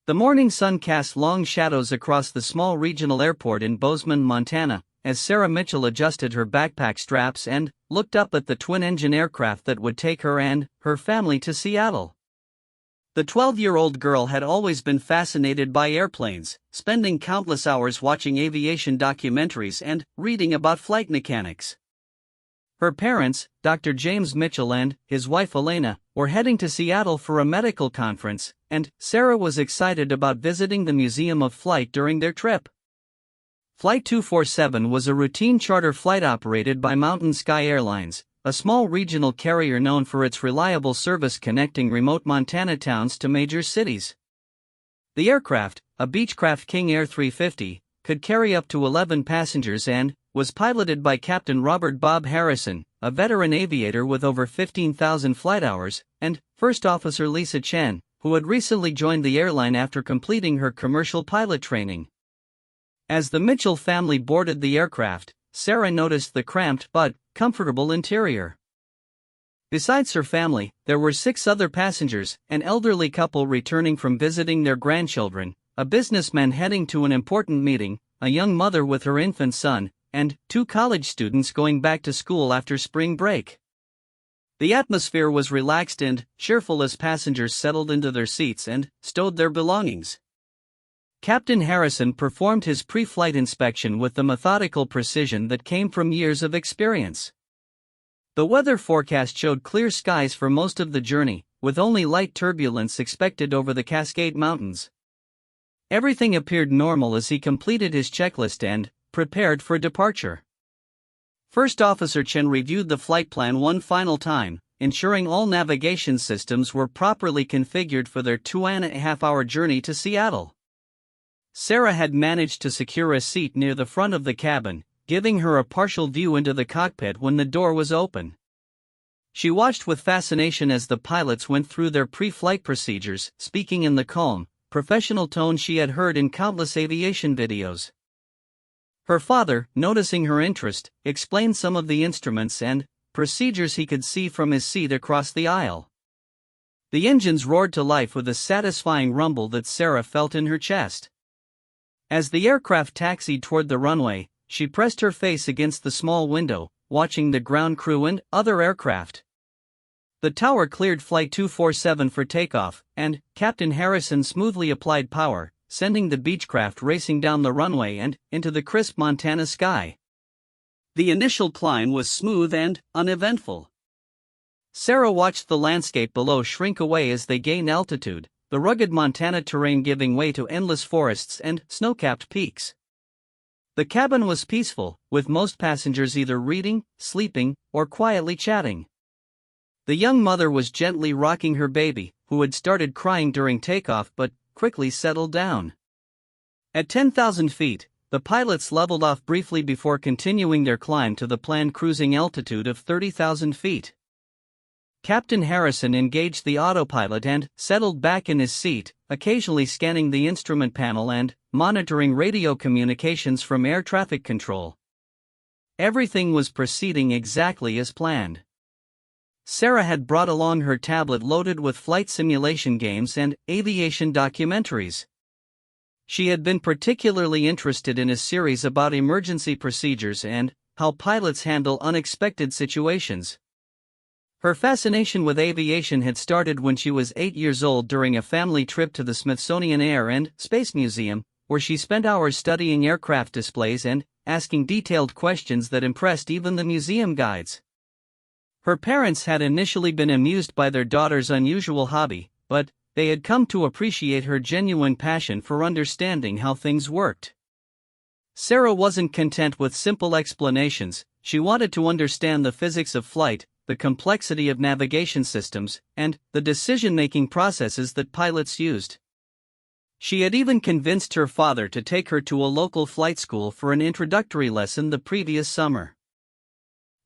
The morning sun cast long shadows across the small regional airport in Bozeman, Montana, as Sarah Mitchell adjusted her backpack straps and looked up at the twin-engine aircraft that would take her and her family to Seattle. The 12-year-old girl had always been fascinated by airplanes, spending countless hours watching aviation documentaries and reading about flight mechanics. Her parents, Dr. James Mitchell and his wife Elena, were heading to Seattle for a medical conference, and Sarah was excited about visiting the Museum of Flight during their trip. Flight 247 was a routine charter flight operated by Mountain Sky Airlines, a small regional carrier known for its reliable service connecting remote Montana towns to major cities. The aircraft, a Beechcraft King Air 350, could carry up to 11 passengers and was piloted by Captain Robert Bob Harrison, a veteran aviator with over 15,000 flight hours, and First Officer Lisa Chen, who had recently joined the airline after completing her commercial pilot training. As the Mitchell family boarded the aircraft, Sarah noticed the cramped but comfortable interior. Besides her family, there were 6 other passengers, an elderly couple returning from visiting their grandchildren, a businessman heading to an important meeting, a young mother with her infant son, and 2 college students going back to school after spring break. The atmosphere was relaxed and cheerful as passengers settled into their seats and stowed their belongings. Captain Harrison performed his pre-flight inspection with the methodical precision that came from years of experience. The weather forecast showed clear skies for most of the journey, with only light turbulence expected over the Cascade Mountains. Everything appeared normal as he completed his checklist and prepared for departure. First Officer Chen reviewed the flight plan one final time, ensuring all navigation systems were properly configured for their 2.5-hour journey to Seattle. Sarah had managed to secure a seat near the front of the cabin, giving her a partial view into the cockpit when the door was open. She watched with fascination as the pilots went through their pre-flight procedures, speaking in the calm, professional tone she had heard in countless aviation videos. Her father, noticing her interest, explained some of the instruments and procedures he could see from his seat across the aisle. The engines roared to life with a satisfying rumble that Sarah felt in her chest. As the aircraft taxied toward the runway, she pressed her face against the small window, watching the ground crew and other aircraft. The tower cleared Flight 247 for takeoff, and Captain Harrison smoothly applied power, sending the Beechcraft racing down the runway and into the crisp Montana sky. The initial climb was smooth and uneventful. Sarah watched the landscape below shrink away as they gained altitude, the rugged Montana terrain giving way to endless forests and snow-capped peaks. The cabin was peaceful, with most passengers either reading, sleeping, or quietly chatting. The young mother was gently rocking her baby, who had started crying during takeoff but quickly settled down. At 10,000 feet, the pilots leveled off briefly before continuing their climb to the planned cruising altitude of 30,000 feet. Captain Harrison engaged the autopilot and settled back in his seat, occasionally scanning the instrument panel and monitoring radio communications from air traffic control. Everything was proceeding exactly as planned. Sarah had brought along her tablet loaded with flight simulation games and aviation documentaries. She had been particularly interested in a series about emergency procedures and how pilots handle unexpected situations. Her fascination with aviation had started when she was 8 years old during a family trip to the Smithsonian Air and Space Museum, where she spent hours studying aircraft displays and asking detailed questions that impressed even the museum guides. Her parents had initially been amused by their daughter's unusual hobby, but they had come to appreciate her genuine passion for understanding how things worked. Sarah wasn't content with simple explanations. She wanted to understand the physics of flight, the complexity of navigation systems, and the decision-making processes that pilots used. She had even convinced her father to take her to a local flight school for an introductory lesson the previous summer.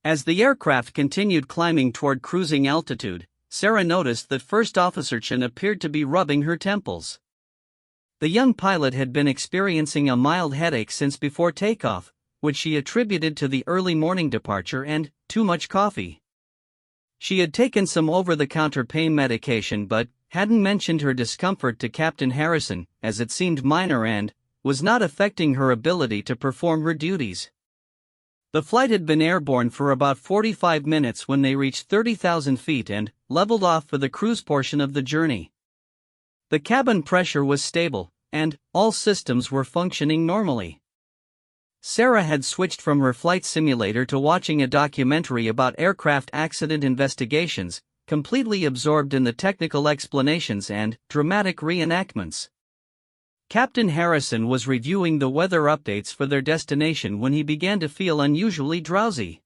As the aircraft continued climbing toward cruising altitude, Sarah noticed that First Officer Chen appeared to be rubbing her temples. The young pilot had been experiencing a mild headache since before takeoff, which she attributed to the early morning departure and too much coffee. She had taken some over-the-counter pain medication but hadn't mentioned her discomfort to Captain Harrison, as it seemed minor and was not affecting her ability to perform her duties. The flight had been airborne for about 45 minutes when they reached 30,000 feet and leveled off for the cruise portion of the journey. The cabin pressure was stable, and all systems were functioning normally. Sarah had switched from her flight simulator to watching a documentary about aircraft accident investigations, completely absorbed in the technical explanations and dramatic reenactments. Captain Harrison was reviewing the weather updates for their destination when he began to feel unusually drowsy.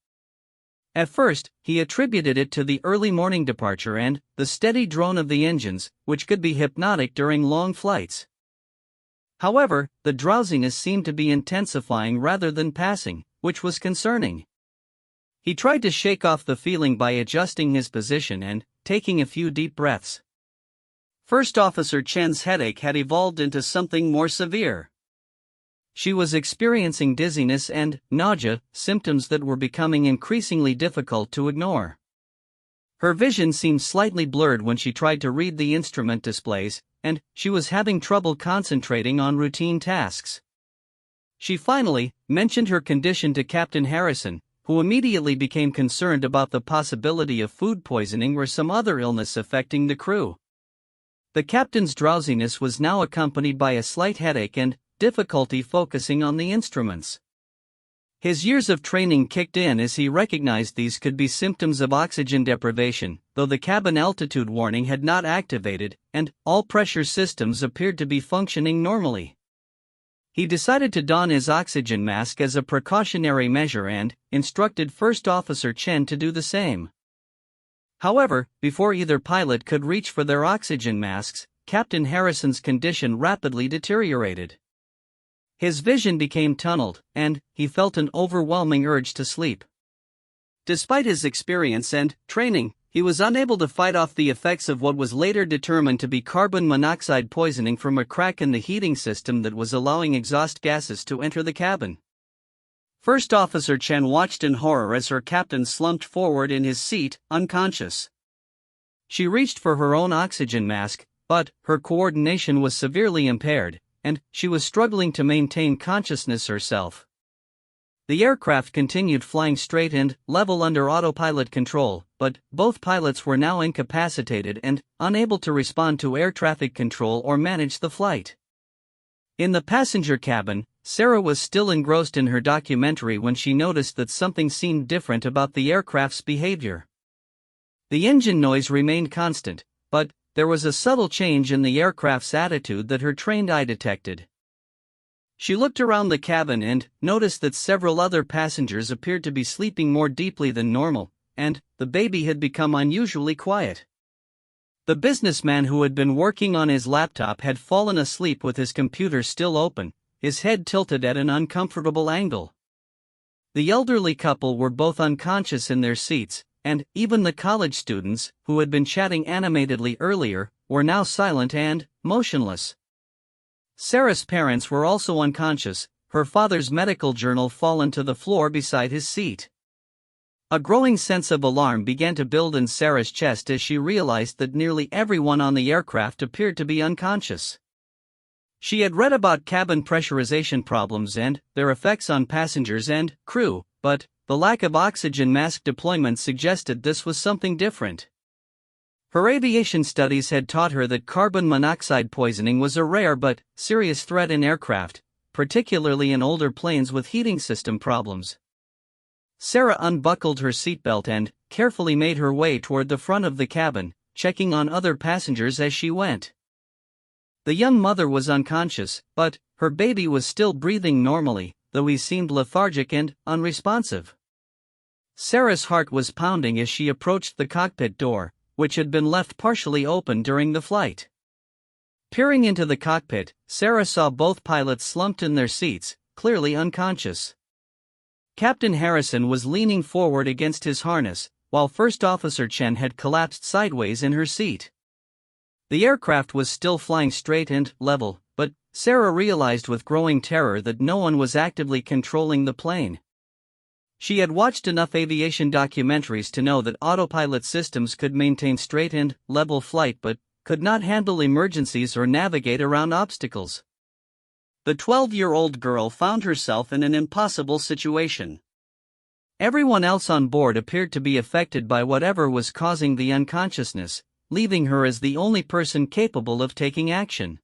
At first, he attributed it to the early morning departure and the steady drone of the engines, which could be hypnotic during long flights. However, the drowsiness seemed to be intensifying rather than passing, which was concerning. He tried to shake off the feeling by adjusting his position and taking a few deep breaths. First Officer Chen's headache had evolved into something more severe. She was experiencing dizziness and nausea, symptoms that were becoming increasingly difficult to ignore. Her vision seemed slightly blurred when she tried to read the instrument displays, and she was having trouble concentrating on routine tasks. She finally mentioned her condition to Captain Harrison, who immediately became concerned about the possibility of food poisoning or some other illness affecting the crew. The captain's drowsiness was now accompanied by a slight headache and difficulty focusing on the instruments. His years of training kicked in as he recognized these could be symptoms of oxygen deprivation, though the cabin altitude warning had not activated, and all pressure systems appeared to be functioning normally. He decided to don his oxygen mask as a precautionary measure and instructed First Officer Chen to do the same. However, before either pilot could reach for their oxygen masks, Captain Harrison's condition rapidly deteriorated. His vision became tunneled, and he felt an overwhelming urge to sleep. Despite his experience and training, he was unable to fight off the effects of what was later determined to be carbon monoxide poisoning from a crack in the heating system that was allowing exhaust gases to enter the cabin. First Officer Chen watched in horror as her captain slumped forward in his seat, unconscious. She reached for her own oxygen mask, but her coordination was severely impaired, and she was struggling to maintain consciousness herself. The aircraft continued flying straight and level under autopilot control, but both pilots were now incapacitated and unable to respond to air traffic control or manage the flight. In the passenger cabin, Sarah was still engrossed in her documentary when she noticed that something seemed different about the aircraft's behavior. The engine noise remained constant, but there was a subtle change in the aircraft's attitude that her trained eye detected. She looked around the cabin and noticed that several other passengers appeared to be sleeping more deeply than normal, and the baby had become unusually quiet. The businessman who had been working on his laptop had fallen asleep with his computer still open, his head tilted at an uncomfortable angle. The elderly couple were both unconscious in their seats, and even the college students, who had been chatting animatedly earlier, were now silent and motionless. Sarah's parents were also unconscious, her father's medical journal fallen to the floor beside his seat. A growing sense of alarm began to build in Sarah's chest as she realized that nearly everyone on the aircraft appeared to be unconscious. She had read about cabin pressurization problems and their effects on passengers and crew, but the lack of oxygen mask deployment suggested this was something different. Her aviation studies had taught her that carbon monoxide poisoning was a rare but serious threat in aircraft, particularly in older planes with heating system problems. Sarah unbuckled her seatbelt and carefully made her way toward the front of the cabin, checking on other passengers as she went. The young mother was unconscious, but her baby was still breathing normally, though he seemed lethargic and unresponsive. Sarah's heart was pounding as she approached the cockpit door, which had been left partially open during the flight. Peering into the cockpit, Sarah saw both pilots slumped in their seats, clearly unconscious. Captain Harrison was leaning forward against his harness, while First Officer Chen had collapsed sideways in her seat. The aircraft was still flying straight and level, but Sarah realized with growing terror that no one was actively controlling the plane. She had watched enough aviation documentaries to know that autopilot systems could maintain straight and level flight, but could not handle emergencies or navigate around obstacles. The 12-year-old girl found herself in an impossible situation. Everyone else on board appeared to be affected by whatever was causing the unconsciousness, leaving her as the only person capable of taking action.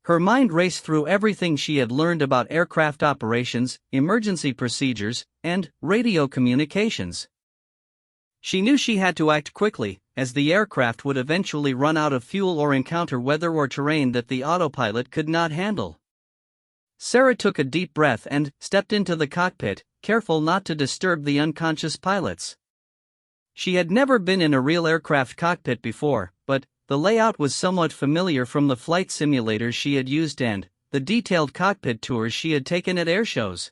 Her mind raced through everything she had learned about aircraft operations, emergency procedures, and radio communications. She knew she had to act quickly, as the aircraft would eventually run out of fuel or encounter weather or terrain that the autopilot could not handle. Sarah took a deep breath and stepped into the cockpit, careful not to disturb the unconscious pilots. She had never been in a real aircraft cockpit before, but the layout was somewhat familiar from the flight simulators she had used and the detailed cockpit tours she had taken at airshows.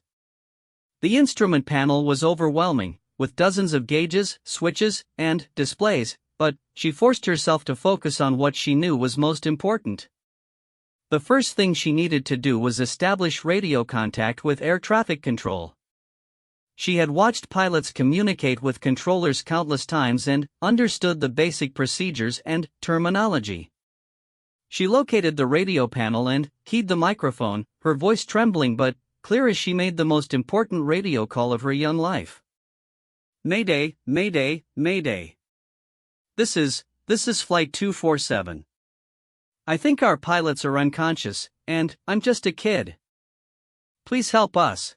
The instrument panel was overwhelming, with dozens of gauges, switches, and displays, but she forced herself to focus on what she knew was most important. The first thing she needed to do was establish radio contact with air traffic control. She had watched pilots communicate with controllers countless times and understood the basic procedures and terminology. She located the radio panel and keyed the microphone, her voice trembling but clear as she made the most important radio call of her young life. Mayday, Mayday, Mayday. This is Flight 247. I think our pilots are unconscious, and I'm just a kid. Please help us.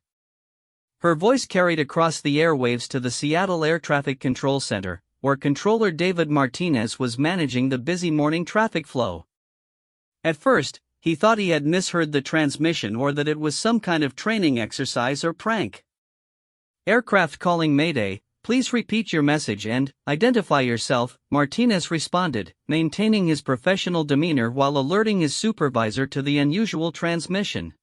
Her voice carried across the airwaves to the Seattle Air Traffic Control Center, where Controller David Martinez was managing the busy morning traffic flow. At first, he thought he had misheard the transmission or that it was some kind of training exercise or prank. Aircraft calling Mayday, please repeat your message and identify yourself, Martinez responded, maintaining his professional demeanor while alerting his supervisor to the unusual transmission.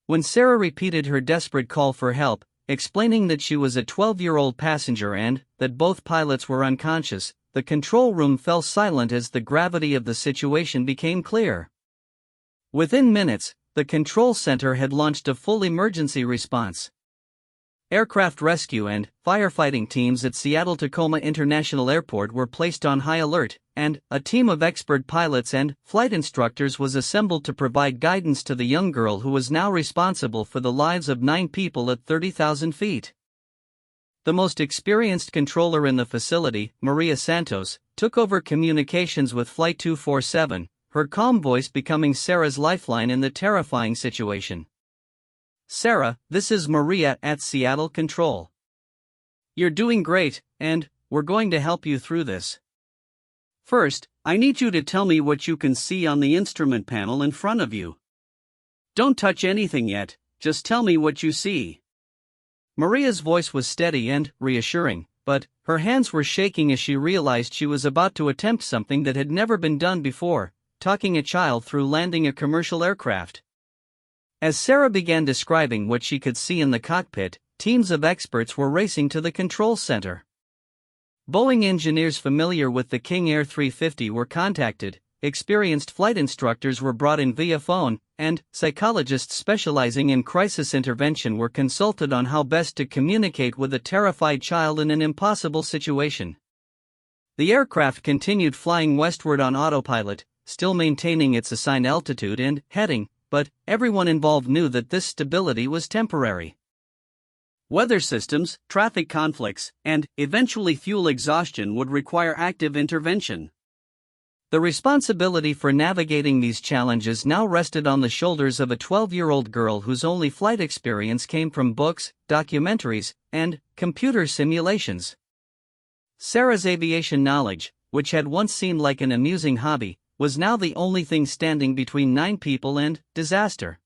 When Sarah repeated her desperate call for help, explaining that she was a 12-year-old passenger and that both pilots were unconscious, the control room fell silent as the gravity of the situation became clear. Within minutes, the control center had launched a full emergency response. Aircraft rescue and firefighting teams at Seattle-Tacoma International Airport were placed on high alert, and a team of expert pilots and flight instructors was assembled to provide guidance to the young girl who was now responsible for the lives of 9 people at 30,000 feet. The most experienced controller in the facility, Maria Santos, took over communications with Flight 247, her calm voice becoming Sarah's lifeline in the terrifying situation. Sarah, this is Maria at Seattle Control. You're doing great, and we're going to help you through this. First, I need you to tell me what you can see on the instrument panel in front of you. Don't touch anything yet, just tell me what you see. Maria's voice was steady and reassuring, but her hands were shaking as she realized she was about to attempt something that had never been done before, talking a child through landing a commercial aircraft. As Sarah began describing what she could see in the cockpit, teams of experts were racing to the control center. Boeing engineers familiar with the King Air 350 were contacted, experienced flight instructors were brought in via phone, and psychologists specializing in crisis intervention were consulted on how best to communicate with a terrified child in an impossible situation. The aircraft continued flying westward on autopilot, still maintaining its assigned altitude and heading, but everyone involved knew that this stability was temporary. Weather systems, traffic conflicts, and eventually fuel exhaustion would require active intervention. The responsibility for navigating these challenges now rested on the shoulders of a 12-year-old girl whose only flight experience came from books, documentaries, and computer simulations. Sarah's aviation knowledge, which had once seemed like an amusing hobby, was now the only thing standing between 9 people and disaster.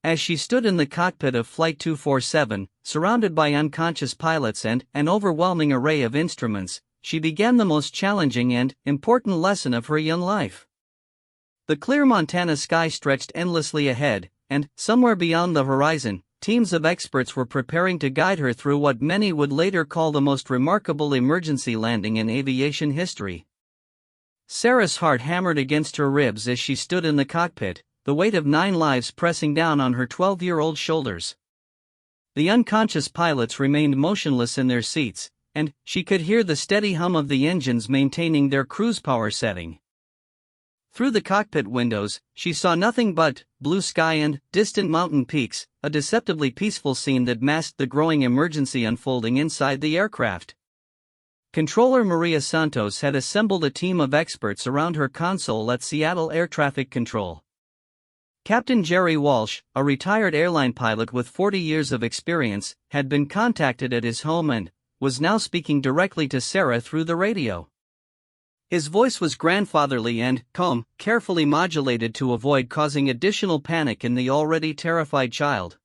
As she stood in the cockpit of Flight 247, surrounded by unconscious pilots and an overwhelming array of instruments, she began the most challenging and important lesson of her young life. The clear Montana sky stretched endlessly ahead, and somewhere beyond the horizon, teams of experts were preparing to guide her through what many would later call the most remarkable emergency landing in aviation history. Sarah's heart hammered against her ribs as she stood in the cockpit, the weight of 9 lives pressing down on her 12-year-old shoulders. The unconscious pilots remained motionless in their seats, and she could hear the steady hum of the engines maintaining their cruise power setting. Through the cockpit windows, she saw nothing but blue sky and distant mountain peaks, a deceptively peaceful scene that masked the growing emergency unfolding inside the aircraft. Controller Maria Santos had assembled a team of experts around her console at Seattle Air Traffic Control. Captain Jerry Walsh, a retired airline pilot with 40 years of experience, had been contacted at his home and was now speaking directly to Sarah through the radio. His voice was grandfatherly and calm, carefully modulated to avoid causing additional panic in the already terrified child.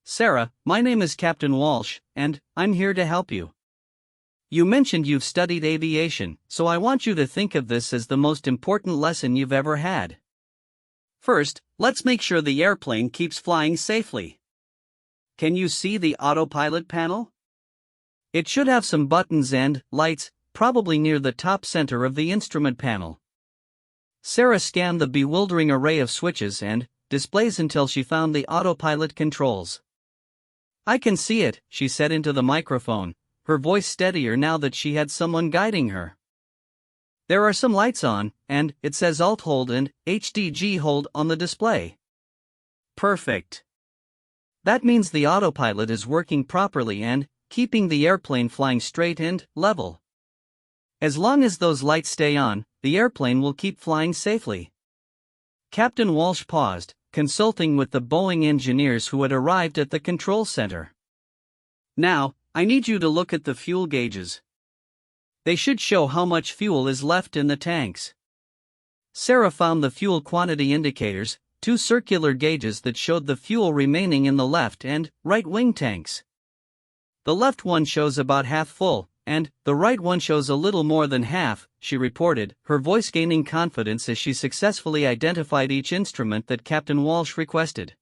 "Sarah, my name is Captain Walsh, and I'm here to help you. You mentioned you've studied aviation, so I want you to think of this as the most important lesson you've ever had. First, let's make sure the airplane keeps flying safely. Can you see the autopilot panel? It should have some buttons and lights, probably near the top center of the instrument panel." Sarah scanned the bewildering array of switches and displays until she found the autopilot controls. "I can see it," she said into the microphone, her voice steadier now that she had someone guiding her. "There are some lights on, and it says Alt Hold and HDG Hold on the display." "Perfect. That means the autopilot is working properly and keeping the airplane flying straight and level. As long as those lights stay on, the airplane will keep flying safely." Captain Walsh paused, consulting with the Boeing engineers who had arrived at the control center. "Now, I need you to look at the fuel gauges. They should show how much fuel is left in the tanks." Sarah found the fuel quantity indicators, two circular gauges that showed the fuel remaining in the left and right wing tanks. "The left one shows about half full, and the right one shows a little more than half," she reported, her voice gaining confidence as she successfully identified each instrument that Captain Walsh requested.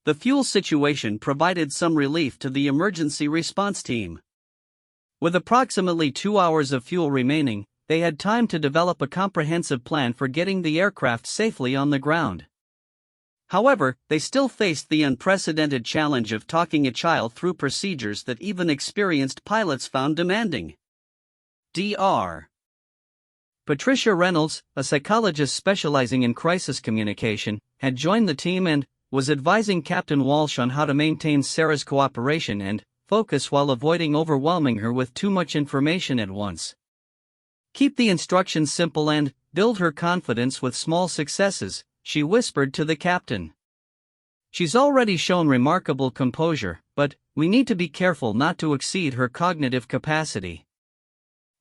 The fuel situation provided some relief to the emergency response team. With approximately 2 hours of fuel remaining, they had time to develop a comprehensive plan for getting the aircraft safely on the ground. However, they still faced the unprecedented challenge of talking a child through procedures that even experienced pilots found demanding. Dr. Patricia Reynolds, a psychologist specializing in crisis communication, had joined the team and was advising Captain Walsh on how to maintain Sarah's cooperation and focus while avoiding overwhelming her with too much information at once. "Keep the instructions simple and build her confidence with small successes," she whispered to the captain. "She's already shown remarkable composure, but we need to be careful not to exceed her cognitive capacity."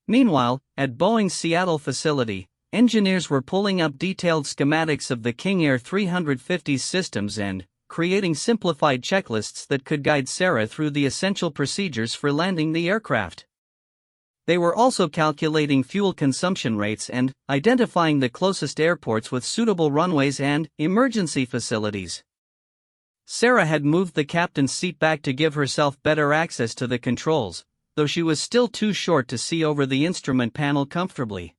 Meanwhile, at Boeing's Seattle facility, engineers were pulling up detailed schematics of the King Air 350's systems and creating simplified checklists that could guide Sarah through the essential procedures for landing the aircraft. They were also calculating fuel consumption rates and identifying the closest airports with suitable runways and emergency facilities. Sarah had moved the captain's seat back to give herself better access to the controls, though she was still too short to see over the instrument panel comfortably.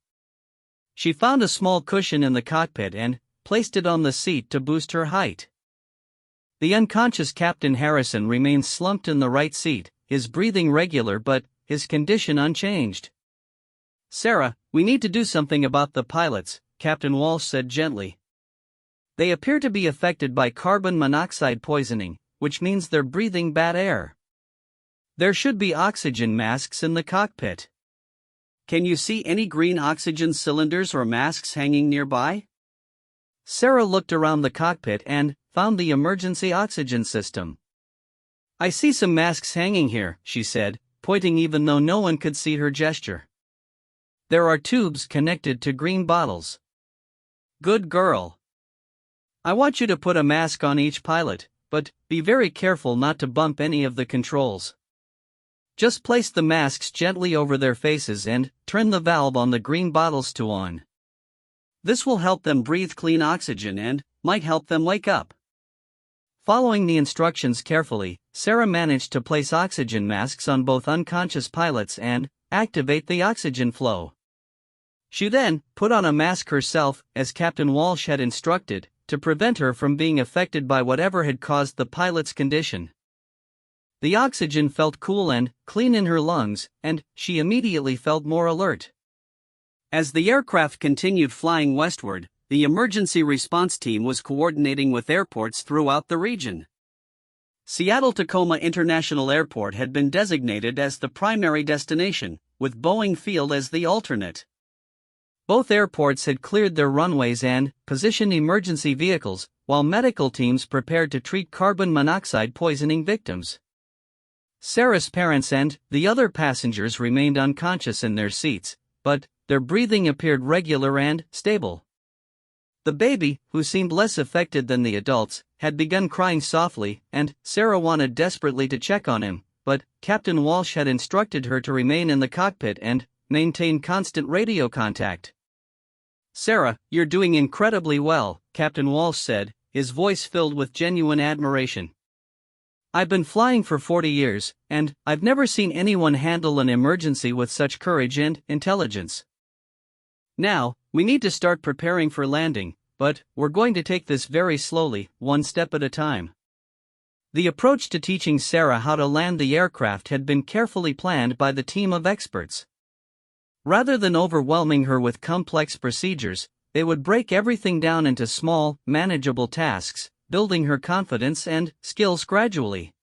She found a small cushion in the cockpit and placed it on the seat to boost her height. The unconscious Captain Harrison remained slumped in the right seat, his breathing regular but his condition unchanged. "Sarah, we need to do something about the pilots," Captain Walsh said gently. "They appear to be affected by carbon monoxide poisoning, which means they're breathing bad air. There should be oxygen masks in the cockpit. Can you see any green oxygen cylinders or masks hanging nearby?" Sarah looked around the cockpit and found the emergency oxygen system. "I see some masks hanging here," she said, pointing even though no one could see her gesture. "There are tubes connected to green bottles." "Good girl. I want you to put a mask on each pilot, but be very careful not to bump any of the controls. Just place the masks gently over their faces and turn the valve on the green bottles to on. This will help them breathe clean oxygen and might help them wake up." Following the instructions carefully, Sarah managed to place oxygen masks on both unconscious pilots and activate the oxygen flow. She then put on a mask herself, as Captain Walsh had instructed, to prevent her from being affected by whatever had caused the pilot's condition. The oxygen felt cool and clean in her lungs, and she immediately felt more alert. As the aircraft continued flying westward, the emergency response team was coordinating with airports throughout the region. Seattle-Tacoma International Airport had been designated as the primary destination, with Boeing Field as the alternate. Both airports had cleared their runways and positioned emergency vehicles, while medical teams prepared to treat carbon monoxide poisoning victims. Sarah's parents and the other passengers remained unconscious in their seats, but their breathing appeared regular and stable. The baby, who seemed less affected than the adults, had begun crying softly, and Sarah wanted desperately to check on him, but Captain Walsh had instructed her to remain in the cockpit and maintain constant radio contact. "Sarah, you're doing incredibly well," Captain Walsh said, his voice filled with genuine admiration. "I've been flying for 40 years, and I've never seen anyone handle an emergency with such courage and intelligence. Now, we need to start preparing for landing, but we're going to take this very slowly, one step at a time." The approach to teaching Sarah how to land the aircraft had been carefully planned by the team of experts. Rather than overwhelming her with complex procedures, they would break everything down into small, manageable tasks, building her confidence and skills gradually.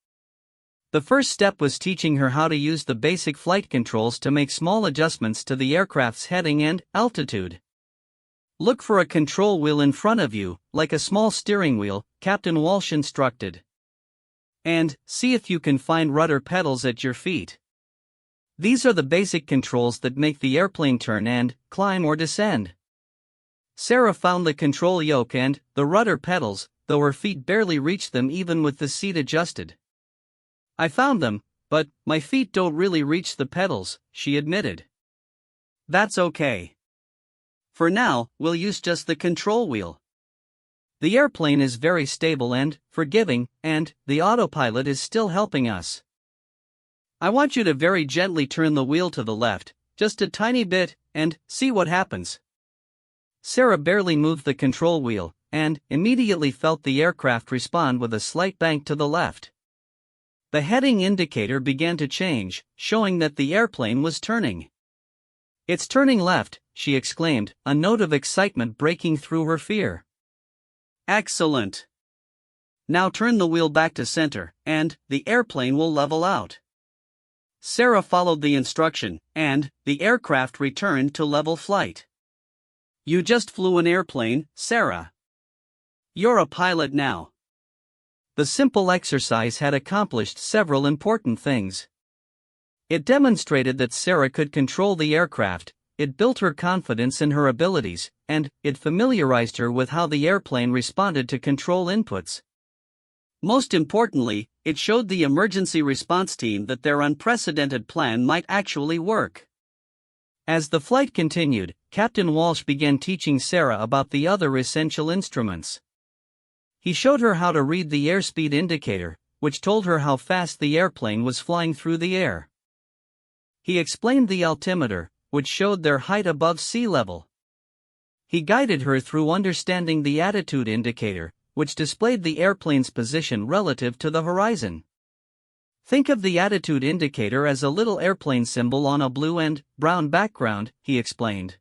The first step was teaching her how to use the basic flight controls to make small adjustments to the aircraft's heading and altitude. "Look for a control wheel in front of you, like a small steering wheel," Captain Walsh instructed. "And see if you can find rudder pedals at your feet. These are the basic controls that make the airplane turn and climb or descend." Sarah found the control yoke and the rudder pedals, though her feet barely reached them even with the seat adjusted. "I found them, but my feet don't really reach the pedals," she admitted. "That's okay. For now, we'll use just the control wheel. The airplane is very stable and forgiving, and the autopilot is still helping us. I want you to very gently turn the wheel to the left, just a tiny bit, and see what happens." Sarah barely moved the control wheel, and immediately felt the aircraft respond with a slight bank to the left. The heading indicator began to change, showing that the airplane was turning. "It's turning left," she exclaimed, a note of excitement breaking through her fear. "Excellent. Now turn the wheel back to center, and the airplane will level out." Sarah followed the instruction, and the aircraft returned to level flight. "You just flew an airplane, Sarah. You're a pilot now." The simple exercise had accomplished several important things. It demonstrated that Sarah could control the aircraft, it built her confidence in her abilities, and it familiarized her with how the airplane responded to control inputs. Most importantly, it showed the emergency response team that their unprecedented plan might actually work. As the flight continued, Captain Walsh began teaching Sarah about the other essential instruments. He showed her how to read the airspeed indicator, which told her how fast the airplane was flying through the air. He explained the altimeter, which showed their height above sea level. He guided her through understanding the attitude indicator, which displayed the airplane's position relative to the horizon. "Think of the attitude indicator as a little airplane symbol on a blue and brown background," he explained.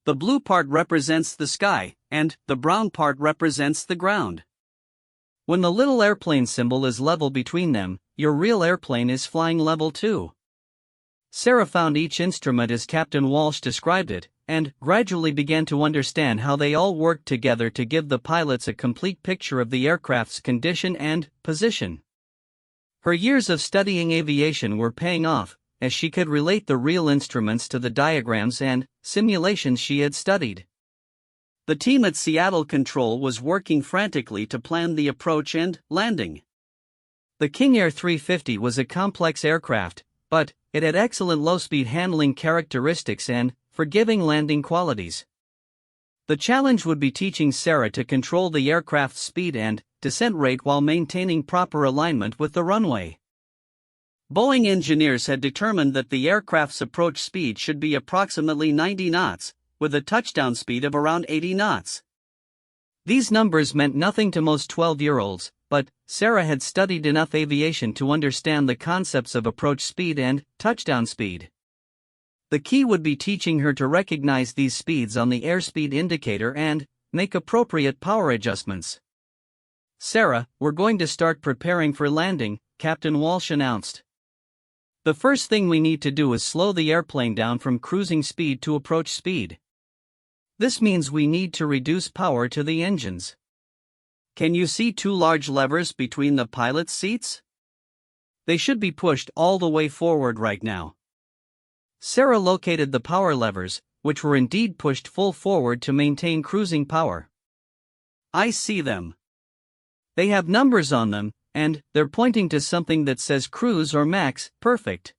"The blue part represents the sky, and the brown part represents the ground. When the little airplane symbol is level between them, your real airplane is flying level too." Sarah found each instrument as Captain Walsh described it, and gradually began to understand how they all worked together to give the pilots a complete picture of the aircraft's condition and position. Her years of studying aviation were paying off, as she could relate the real instruments to the diagrams and simulations she had studied. The team at Seattle Control was working frantically to plan the approach and landing. The King Air 350 was a complex aircraft, but it had excellent low-speed handling characteristics and forgiving landing qualities. The challenge would be teaching Sarah to control the aircraft's speed and descent rate while maintaining proper alignment with the runway. Boeing engineers had determined that the aircraft's approach speed should be approximately 90 knots, with a touchdown speed of around 80 knots. These numbers meant nothing to most 12-year-olds, but Sarah had studied enough aviation to understand the concepts of approach speed and touchdown speed. The key would be teaching her to recognize these speeds on the airspeed indicator and make appropriate power adjustments. "Sarah, we're going to start preparing for landing," Captain Walsh announced. "The first thing we need to do is slow the airplane down from cruising speed to approach speed. This means we need to reduce power to the engines. Can you see two large levers between the pilot's seats? They should be pushed all the way forward right now." Sarah located the power levers, which were indeed pushed full forward to maintain cruising power. "I see them. They have numbers on them, and they're pointing to something that says cruise or max, perfect.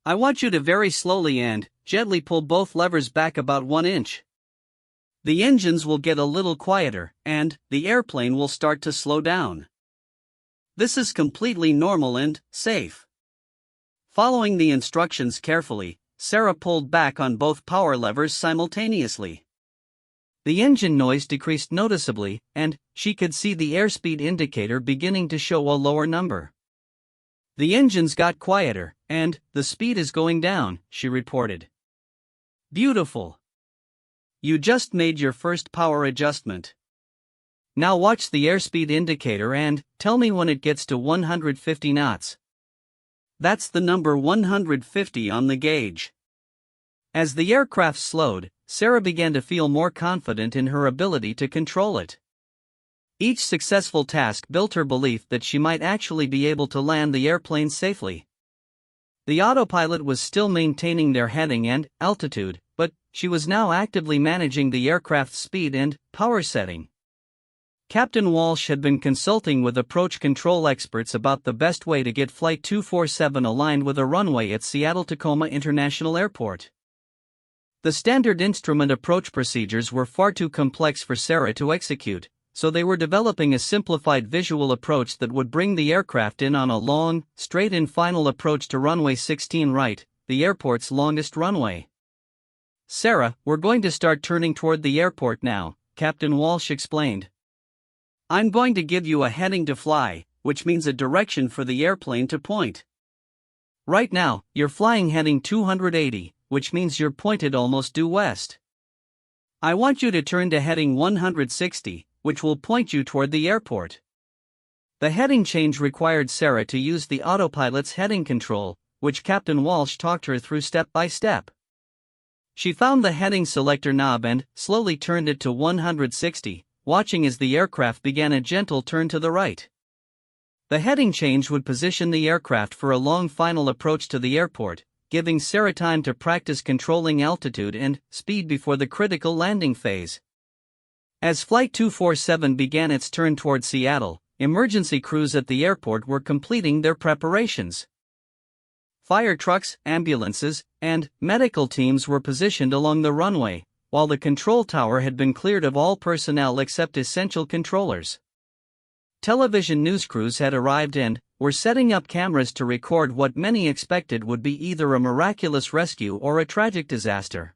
I want you to very slowly and gently pull both levers back about 1 inch. The engines will get a little quieter, and the airplane will start to slow down. This is completely normal and safe." Following the instructions carefully, Sarah pulled back on both power levers simultaneously. The engine noise decreased noticeably, and she could see the airspeed indicator beginning to show a lower number. "The engines got quieter, and the speed is going down," she reported. "Beautiful. You just made your first power adjustment. Now watch the airspeed indicator and tell me when it gets to 150 knots. That's the number 150 on the gauge." As the aircraft slowed, Sarah began to feel more confident in her ability to control it. Each successful task built her belief that she might actually be able to land the airplane safely. The autopilot was still maintaining their heading and altitude, but she was now actively managing the aircraft's speed and power setting. Captain Walsh had been consulting with approach control experts about the best way to get Flight 247 aligned with a runway at Seattle-Tacoma International Airport. The standard instrument approach procedures were far too complex for Sarah to execute, so they were developing a simplified visual approach that would bring the aircraft in on a long, straight-in final approach to runway 16 right, the airport's longest runway. "Sarah, we're going to start turning toward the airport now," Captain Walsh explained. "I'm going to give you a heading to fly, which means a direction for the airplane to point. Right now, you're flying heading 280, which means you're pointed almost due west. I want you to turn to heading 160, which will point you toward the airport." The heading change required Sarah to use the autopilot's heading control, which Captain Walsh talked her through step by step. She found the heading selector knob and slowly turned it to 160, watching as the aircraft began a gentle turn to the right. The heading change would position the aircraft for a long final approach to the airport, giving Sarah time to practice controlling altitude and speed before the critical landing phase. As Flight 247 began its turn toward Seattle, emergency crews at the airport were completing their preparations. Fire trucks, ambulances, and medical teams were positioned along the runway, while the control tower had been cleared of all personnel except essential controllers. Television news crews had arrived and were setting up cameras to record what many expected would be either a miraculous rescue or a tragic disaster.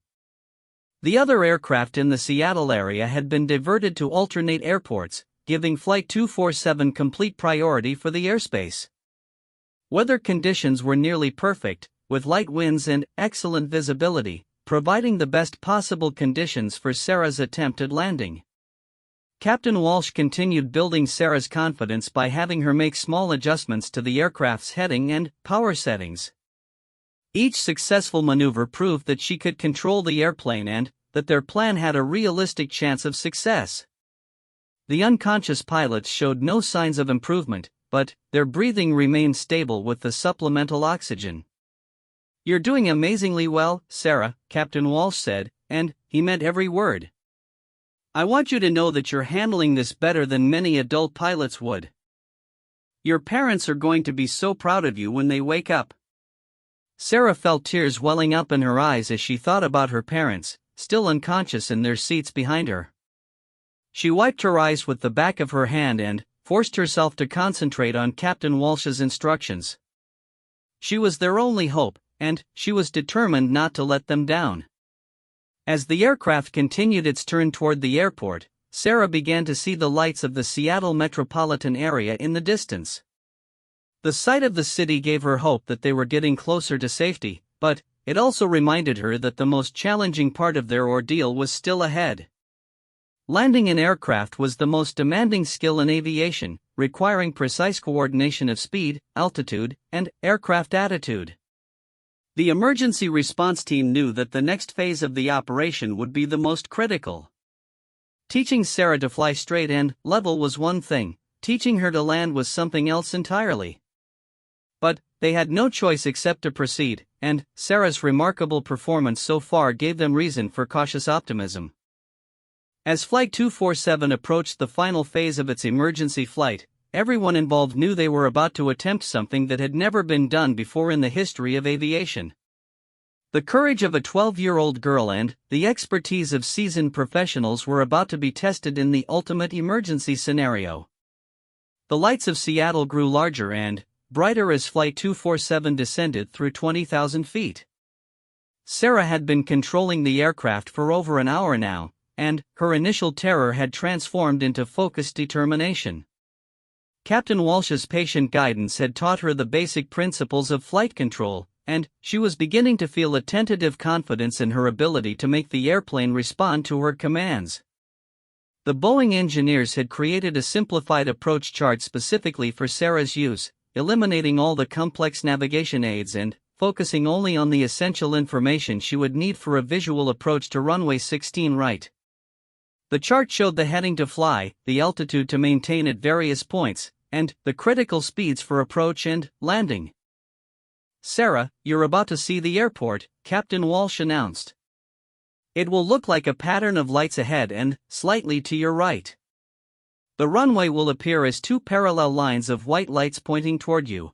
The other aircraft in the Seattle area had been diverted to alternate airports, giving Flight 247 complete priority for the airspace. Weather conditions were nearly perfect, with light winds and excellent visibility, providing the best possible conditions for Sarah's attempt at landing. Captain Walsh continued building Sarah's confidence by having her make small adjustments to the aircraft's heading and power settings. Each successful maneuver proved that she could control the airplane and that their plan had a realistic chance of success. The unconscious pilots showed no signs of improvement, but their breathing remained stable with the supplemental oxygen. "You're doing amazingly well, Sarah," Captain Walsh said, and he meant every word. "I want you to know that you're handling this better than many adult pilots would. Your parents are going to be so proud of you when they wake up." Sarah felt tears welling up in her eyes as she thought about her parents, still unconscious in their seats behind her. She wiped her eyes with the back of her hand and forced herself to concentrate on Captain Walsh's instructions. She was their only hope, and she was determined not to let them down. As the aircraft continued its turn toward the airport, Sarah began to see the lights of the Seattle metropolitan area in the distance. The sight of the city gave her hope that they were getting closer to safety, but it also reminded her that the most challenging part of their ordeal was still ahead. Landing an aircraft was the most demanding skill in aviation, requiring precise coordination of speed, altitude, and aircraft attitude. The emergency response team knew that the next phase of the operation would be the most critical. Teaching Sarah to fly straight and level was one thing, teaching her to land was something else entirely. But they had no choice except to proceed, and Sarah's remarkable performance so far gave them reason for cautious optimism. As Flight 247 approached the final phase of its emergency flight, everyone involved knew they were about to attempt something that had never been done before in the history of aviation. The courage of a 12-year-old girl and the expertise of seasoned professionals were about to be tested in the ultimate emergency scenario. The lights of Seattle grew larger and brighter as Flight 247 descended through 20,000 feet. Sarah had been controlling the aircraft for over an hour now, and her initial terror had transformed into focused determination. Captain Walsh's patient guidance had taught her the basic principles of flight control, and she was beginning to feel a tentative confidence in her ability to make the airplane respond to her commands. The Boeing engineers had created a simplified approach chart specifically for Sarah's use, eliminating all the complex navigation aids and focusing only on the essential information she would need for a visual approach to runway 16 right. The chart showed the heading to fly, the altitude to maintain at various points, and the critical speeds for approach and landing. "Sarah, you're about to see the airport," Captain Walsh announced. "It will look like a pattern of lights ahead and slightly to your right. The runway will appear as two parallel lines of white lights pointing toward you.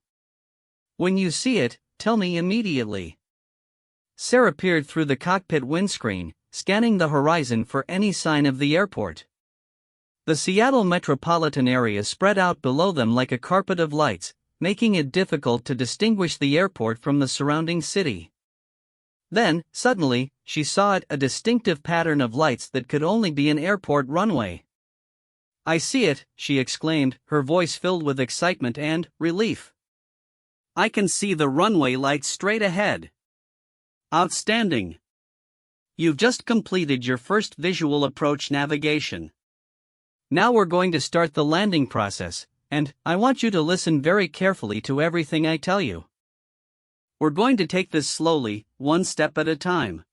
When you see it, tell me immediately." Sarah peered through the cockpit windscreen, scanning the horizon for any sign of the airport. The Seattle metropolitan area spread out below them like a carpet of lights, making it difficult to distinguish the airport from the surrounding city. Then, suddenly, she saw it, a distinctive pattern of lights that could only be an airport runway. "I see it," she exclaimed, her voice filled with excitement and relief. "I can see the runway lights straight ahead." "Outstanding. You've just completed your first visual approach navigation. Now we're going to start the landing process, and I want you to listen very carefully to everything I tell you. We're going to take this slowly, one step at a time."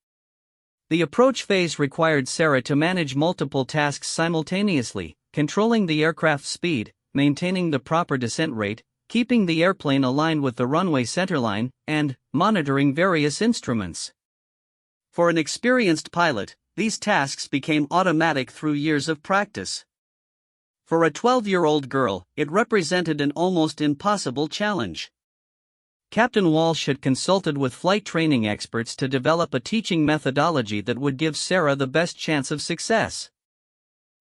The approach phase required Sarah to manage multiple tasks simultaneously, controlling the aircraft's speed, maintaining the proper descent rate, keeping the airplane aligned with the runway centerline, and monitoring various instruments. For an experienced pilot, these tasks became automatic through years of practice. For a 12-year-old girl, it represented an almost impossible challenge. Captain Walsh had consulted with flight training experts to develop a teaching methodology that would give Sarah the best chance of success.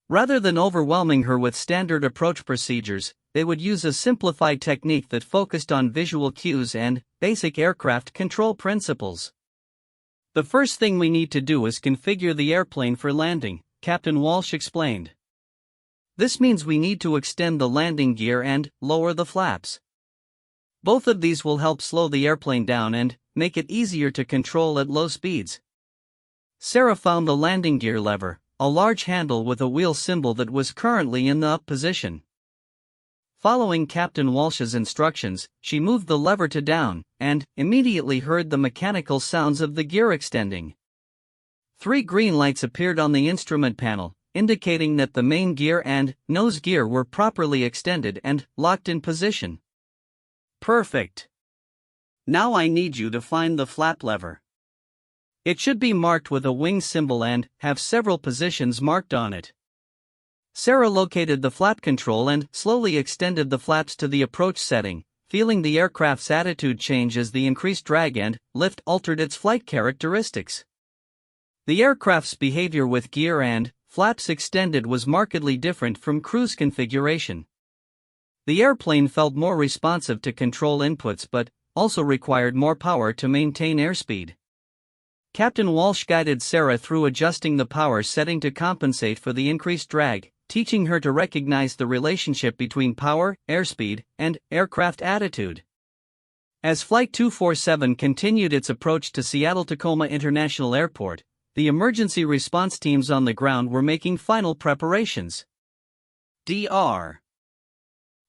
Rather than overwhelming her with standard approach procedures, they would use a simplified technique that focused on visual cues and basic aircraft control principles. "The first thing we need to do is configure the airplane for landing," Captain Walsh explained. "This means we need to extend the landing gear and lower the flaps. Both of these will help slow the airplane down and make it easier to control at low speeds." Sarah found the landing gear lever, a large handle with a wheel symbol that was currently in the up position. Following Captain Walsh's instructions, she moved the lever to down, and immediately heard the mechanical sounds of the gear extending. 3 green lights appeared on the instrument panel, indicating that the main gear and nose gear were properly extended and locked in position. "Perfect. Now I need you to find the flap lever. It should be marked with a wing symbol and have several positions marked on it." Sarah located the flap control and slowly extended the flaps to the approach setting, feeling the aircraft's attitude change as the increased drag and lift altered its flight characteristics. The aircraft's behavior with gear and flaps extended was markedly different from cruise configuration. The airplane felt more responsive to control inputs but also required more power to maintain airspeed. Captain Walsh guided Sarah through adjusting the power setting to compensate for the increased drag, teaching her to recognize the relationship between power, airspeed, and aircraft attitude. As Flight 247 continued its approach to Seattle-Tacoma International Airport, the emergency response teams on the ground were making final preparations. Dr.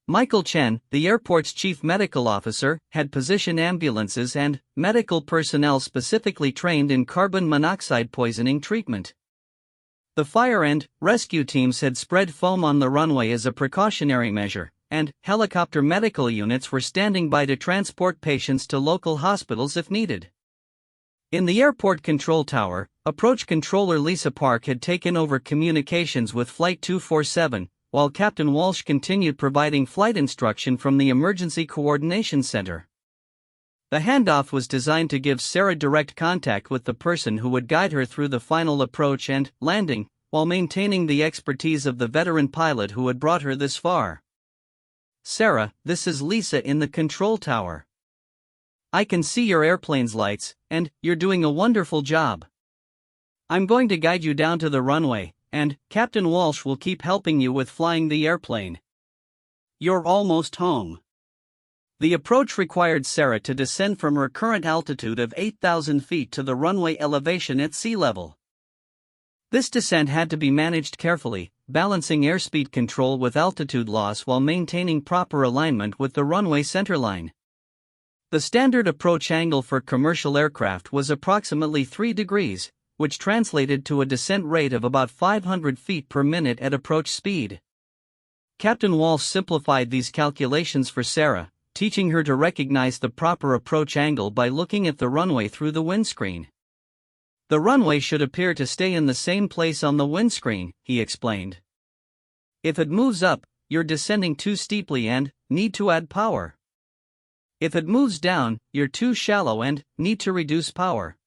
Michael Chen, the airport's chief medical officer, had positioned ambulances and medical personnel specifically trained in carbon monoxide poisoning treatment. The fire and rescue teams had spread foam on the runway as a precautionary measure, and helicopter medical units were standing by to transport patients to local hospitals if needed. In the airport control tower, approach controller Lisa Park had taken over communications with Flight 247, while Captain Walsh continued providing flight instruction from the Emergency Coordination Center. The handoff was designed to give Sarah direct contact with the person who would guide her through the final approach and landing, while maintaining the expertise of the veteran pilot who had brought her this far. "Sarah, this is Lisa in the control tower. I can see your airplane's lights, and you're doing a wonderful job. I'm going to guide you down to the runway, and Captain Walsh will keep helping you with flying the airplane. You're almost home." The approach required Sarah to descend from her current altitude of 8,000 feet to the runway elevation at sea level. This descent had to be managed carefully, balancing airspeed control with altitude loss while maintaining proper alignment with the runway centerline. The standard approach angle for commercial aircraft was approximately 3 degrees, which translated to a descent rate of about 500 feet per minute at approach speed. Captain Walsh simplified these calculations for Sarah, teaching her to recognize the proper approach angle by looking at the runway through the windscreen. "The runway should appear to stay in the same place on the windscreen," he explained. "If it moves up, you're descending too steeply and need to add power. If it moves down, you're too shallow and need to reduce power."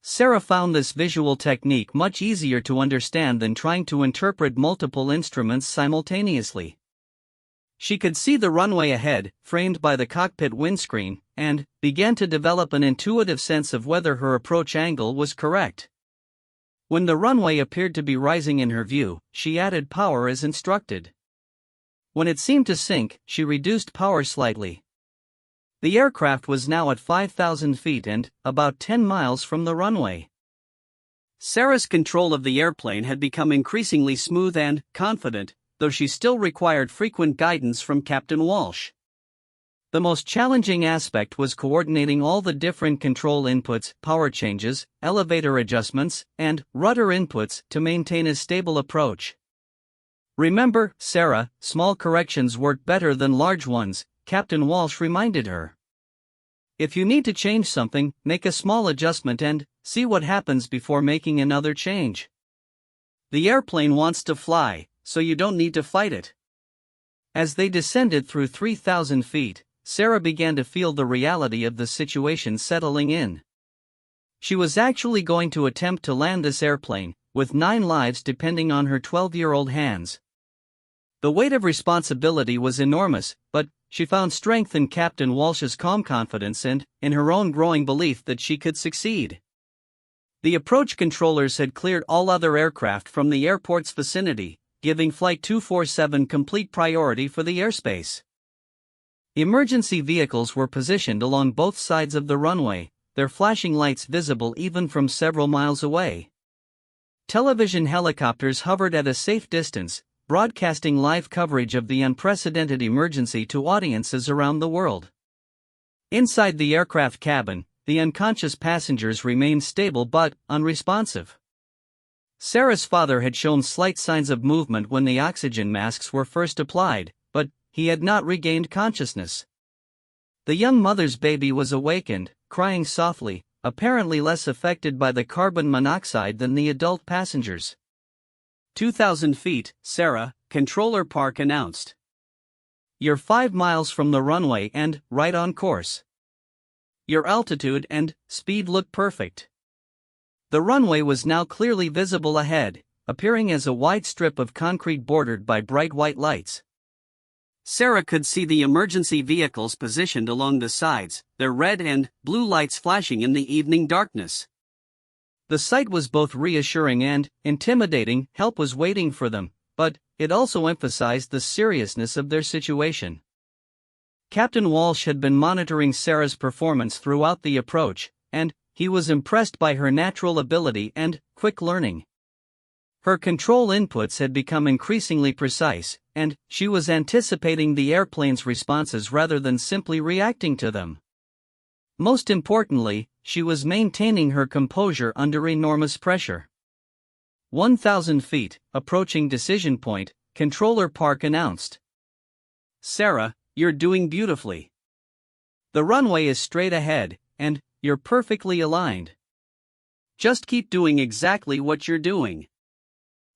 Sarah found this visual technique much easier to understand than trying to interpret multiple instruments simultaneously. She could see the runway ahead, framed by the cockpit windscreen, and began to develop an intuitive sense of whether her approach angle was correct. When the runway appeared to be rising in her view, she added power as instructed. When it seemed to sink, she reduced power slightly. The aircraft was now at 5,000 feet and about 10 miles from the runway. Sarah's control of the airplane had become increasingly smooth and confident, though she still required frequent guidance from Captain Walsh. The most challenging aspect was coordinating all the different control inputs, power changes, elevator adjustments, and rudder inputs to maintain a stable approach. "Remember, Sarah, small corrections work better than large ones," Captain Walsh reminded her. "If you need to change something, make a small adjustment and see what happens before making another change. The airplane wants to fly, so you don't need to fight it." As they descended through 3,000 feet, Sarah began to feel the reality of the situation settling in. She was actually going to attempt to land this airplane, with 9 lives depending on her 12-year-old hands. The weight of responsibility was enormous, but she found strength in Captain Walsh's calm confidence and in her own growing belief that she could succeed. The approach controllers had cleared all other aircraft from the airport's vicinity, giving Flight 247 complete priority for the airspace. Emergency vehicles were positioned along both sides of the runway, their flashing lights visible even from several miles away. Television helicopters hovered at a safe distance, broadcasting live coverage of the unprecedented emergency to audiences around the world. Inside the aircraft cabin, the unconscious passengers remained stable but unresponsive. Sarah's father had shown slight signs of movement when the oxygen masks were first applied, but he had not regained consciousness. The young mother's baby was awakened, crying softly, apparently less affected by the carbon monoxide than the adult passengers. 2,000 feet, Sarah, Controller Park announced. "You're 5 miles from the runway and right on course. Your altitude and speed look perfect." The runway was now clearly visible ahead, appearing as a wide strip of concrete bordered by bright white lights. Sarah could see the emergency vehicles positioned along the sides, their red and blue lights flashing in the evening darkness. The sight was both reassuring and intimidating. Help was waiting for them, but it also emphasized the seriousness of their situation. Captain Walsh had been monitoring Sarah's performance throughout the approach, and he was impressed by her natural ability and quick learning. Her control inputs had become increasingly precise, and she was anticipating the airplane's responses rather than simply reacting to them. Most importantly, she was maintaining her composure under enormous pressure. 1,000 feet, approaching decision point, Controller Park announced. "Sarah, you're doing beautifully. The runway is straight ahead, and you're perfectly aligned. Just keep doing exactly what you're doing."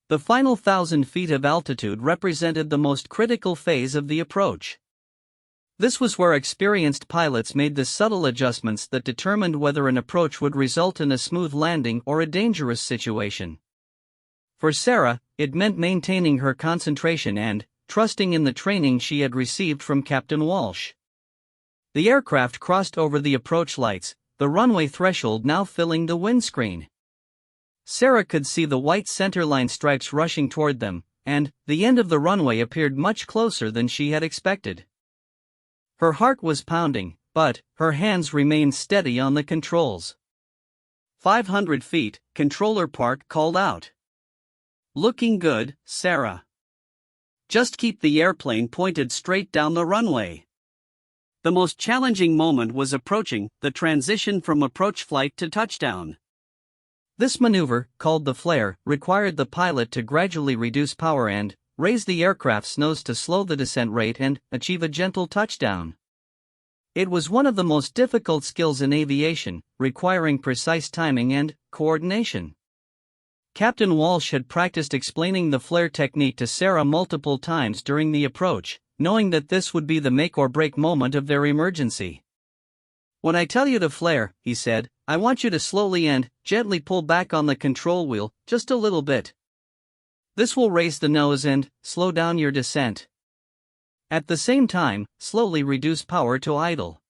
The final 1,000 feet of altitude represented the most critical phase of the approach. This was where experienced pilots made the subtle adjustments that determined whether an approach would result in a smooth landing or a dangerous situation. For Sarah, it meant maintaining her concentration and trusting in the training she had received from Captain Walsh. The aircraft crossed over the approach lights, the runway threshold now filling the windscreen. Sarah could see the white centerline stripes rushing toward them, and the end of the runway appeared much closer than she had expected. Her heart was pounding, but her hands remained steady on the controls. 500 feet, Controller Park called out. "Looking good, Sarah. Just keep the airplane pointed straight down the runway." The most challenging moment was approaching, the transition from approach flight to touchdown. This maneuver, called the flare, required the pilot to gradually reduce power and raise the aircraft's nose to slow the descent rate and achieve a gentle touchdown. It was one of the most difficult skills in aviation, requiring precise timing and coordination. Captain Walsh had practiced explaining the flare technique to Sarah multiple times during the approach, knowing that this would be the make-or-break moment of their emergency. "When I tell you to flare," he said, "I want you to slowly and gently pull back on the control wheel, just a little bit. This will raise the nose and slow down your descent. At the same time, slowly reduce power to idle."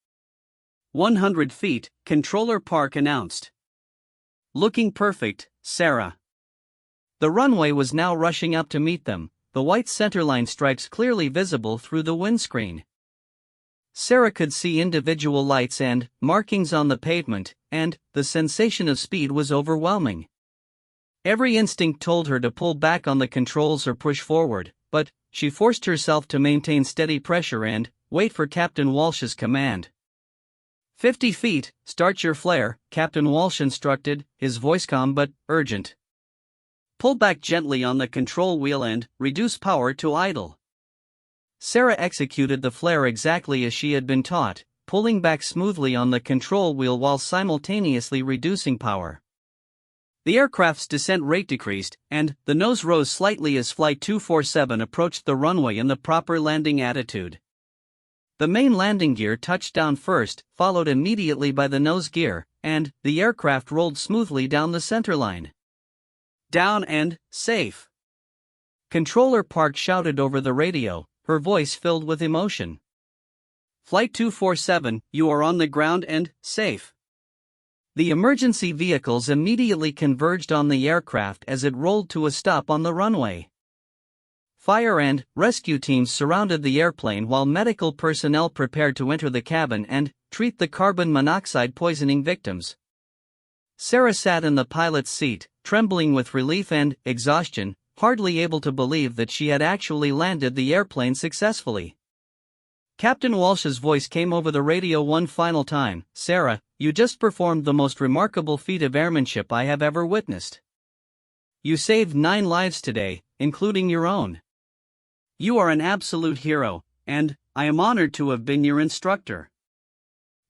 100 feet, Controller Park announced. "Looking perfect, Sarah." The runway was now rushing up to meet them, the white centerline stripes clearly visible through the windscreen. Sarah could see individual lights and markings on the pavement, and the sensation of speed was overwhelming. Every instinct told her to pull back on the controls or push forward, but she forced herself to maintain steady pressure and wait for Captain Walsh's command. 50 feet, start your flare, Captain Walsh instructed, his voice calm but urgent. Pull back gently on the control wheel and reduce power to idle. Sarah executed the flare exactly as she had been taught, pulling back smoothly on the control wheel while simultaneously reducing power. The aircraft's descent rate decreased, and the nose rose slightly as Flight 247 approached the runway in the proper landing attitude. The main landing gear touched down first, followed immediately by the nose gear, and the aircraft rolled smoothly down the centerline. "Down and safe." Controller Park shouted over the radio, her voice filled with emotion. "Flight 247, you are on the ground and safe." The emergency vehicles immediately converged on the aircraft as it rolled to a stop on the runway. Fire and rescue teams surrounded the airplane while medical personnel prepared to enter the cabin and treat the carbon monoxide poisoning victims. Sarah sat in the pilot's seat, trembling with relief and exhaustion, hardly able to believe that she had actually landed the airplane successfully. Captain Walsh's voice came over the radio one final time. "Sarah, you just performed the most remarkable feat of airmanship I have ever witnessed. You saved 9 lives today, including your own. You are an absolute hero, and I am honored to have been your instructor."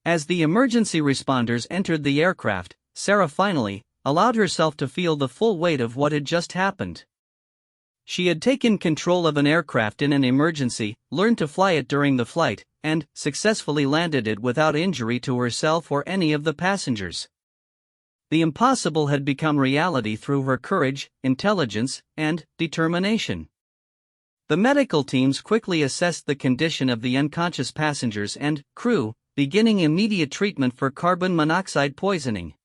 As the emergency responders entered the aircraft, Sarah finally allowed herself to feel the full weight of what had just happened. She had taken control of an aircraft in an emergency, learned to fly it during the flight, and successfully landed it without injury to herself or any of the passengers. The impossible had become reality through her courage, intelligence, and determination. The medical teams quickly assessed the condition of the unconscious passengers and crew, beginning immediate treatment for carbon monoxide poisoning.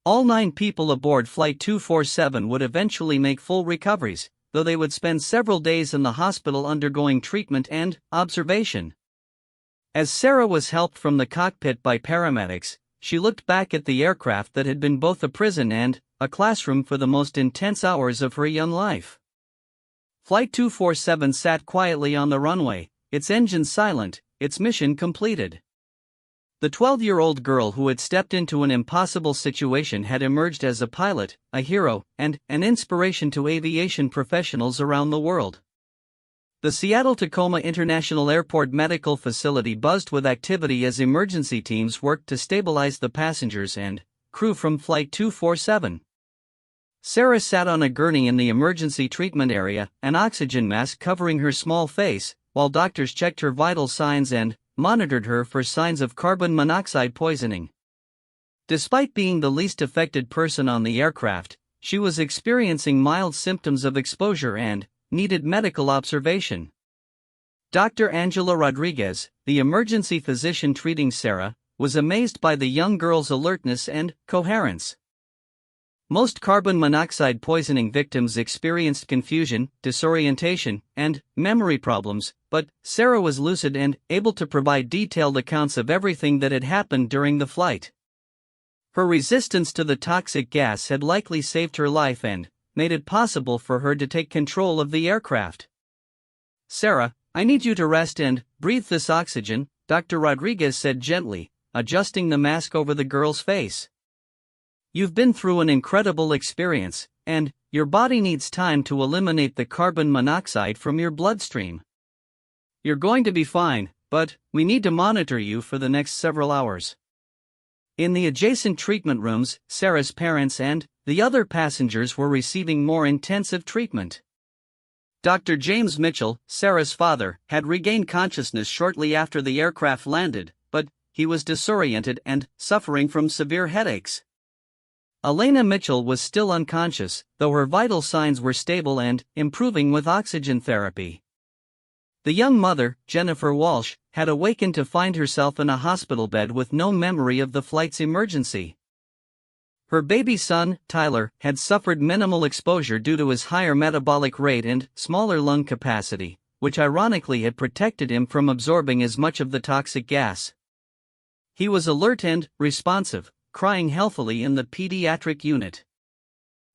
All 9 people aboard Flight 247 would eventually make full recoveries, though they would spend several days in the hospital undergoing treatment and observation. As Sarah was helped from the cockpit by paramedics, she looked back at the aircraft that had been both a prison and a classroom for the most intense hours of her young life. Flight 247 sat quietly on the runway, its engines silent, its mission completed. The 12-year-old girl who had stepped into an impossible situation had emerged as a pilot, a hero, and an inspiration to aviation professionals around the world. The Seattle-Tacoma International Airport medical facility buzzed with activity as emergency teams worked to stabilize the passengers and crew from Flight 247. Sarah sat on a gurney in the emergency treatment area, an oxygen mask covering her small face, while doctors checked her vital signs and monitored her for signs of carbon monoxide poisoning. Despite being the least affected person on the aircraft, she was experiencing mild symptoms of exposure and needed medical observation. Dr. Angela Rodriguez, the emergency physician treating Sarah, was amazed by the young girl's alertness and coherence. Most carbon monoxide poisoning victims experienced confusion, disorientation, and memory problems, but Sarah was lucid and able to provide detailed accounts of everything that had happened during the flight. Her resistance to the toxic gas had likely saved her life and made it possible for her to take control of the aircraft. "Sarah, I need you to rest and breathe this oxygen," Dr. Rodriguez said gently, adjusting the mask over the girl's face. "You've been through an incredible experience, and your body needs time to eliminate the carbon monoxide from your bloodstream. You're going to be fine, but we need to monitor you for the next several hours." In the adjacent treatment rooms, Sarah's parents and the other passengers were receiving more intensive treatment. Dr. James Mitchell, Sarah's father, had regained consciousness shortly after the aircraft landed, but he was disoriented and suffering from severe headaches. Elena Mitchell was still unconscious, though her vital signs were stable and improving with oxygen therapy. The young mother, Jennifer Walsh, had awakened to find herself in a hospital bed with no memory of the flight's emergency. Her baby son, Tyler, had suffered minimal exposure due to his higher metabolic rate and smaller lung capacity, which ironically had protected him from absorbing as much of the toxic gas. He was alert and responsive, crying healthily in the pediatric unit.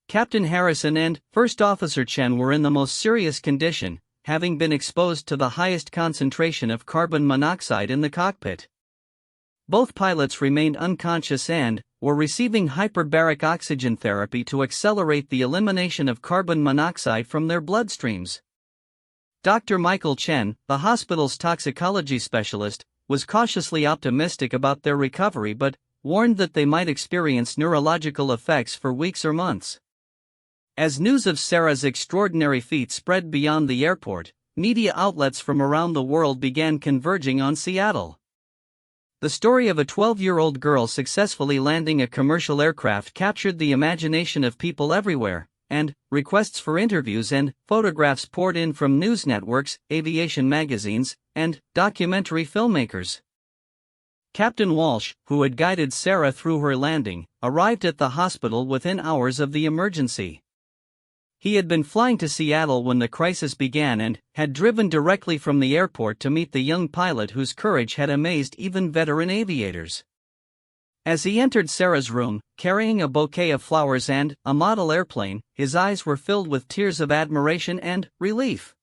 Captain Harrison and First Officer Chen were in the most serious condition, having been exposed to the highest concentration of carbon monoxide in the cockpit. Both pilots remained unconscious and were receiving hyperbaric oxygen therapy to accelerate the elimination of carbon monoxide from their bloodstreams. Dr. Michael Chen, the hospital's toxicology specialist, was cautiously optimistic about their recovery but warned that they might experience neurological effects for weeks or months. As news of Sarah's extraordinary feat spread beyond the airport, media outlets from around the world began converging on Seattle. The story of a 12-year-old girl successfully landing a commercial aircraft captured the imagination of people everywhere, and requests for interviews and photographs poured in from news networks, aviation magazines, and documentary filmmakers. Captain Walsh, who had guided Sarah through her landing, arrived at the hospital within hours of the emergency. He had been flying to Seattle when the crisis began and had driven directly from the airport to meet the young pilot whose courage had amazed even veteran aviators. As he entered Sarah's room, carrying a bouquet of flowers and a model airplane, his eyes were filled with tears of admiration and relief.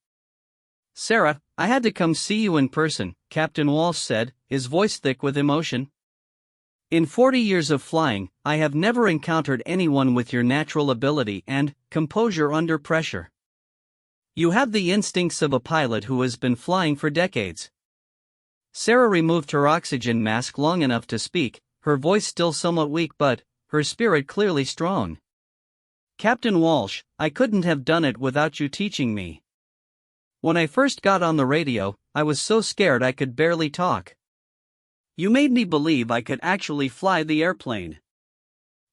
"Sarah, I had to come see you in person," Captain Walsh said, his voice thick with emotion. "In 40 years of flying, I have never encountered anyone with your natural ability and composure under pressure. You have the instincts of a pilot who has been flying for decades." Sarah removed her oxygen mask long enough to speak, her voice still somewhat weak but her spirit clearly strong. "Captain Walsh, I couldn't have done it without you teaching me. When I first got on the radio, I was so scared I could barely talk. You made me believe I could actually fly the airplane."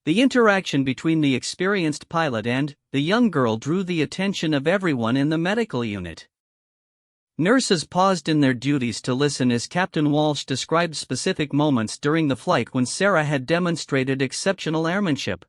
The interaction between the experienced pilot and the young girl drew the attention of everyone in the medical unit. Nurses paused in their duties to listen as Captain Walsh described specific moments during the flight when Sarah had demonstrated exceptional airmanship.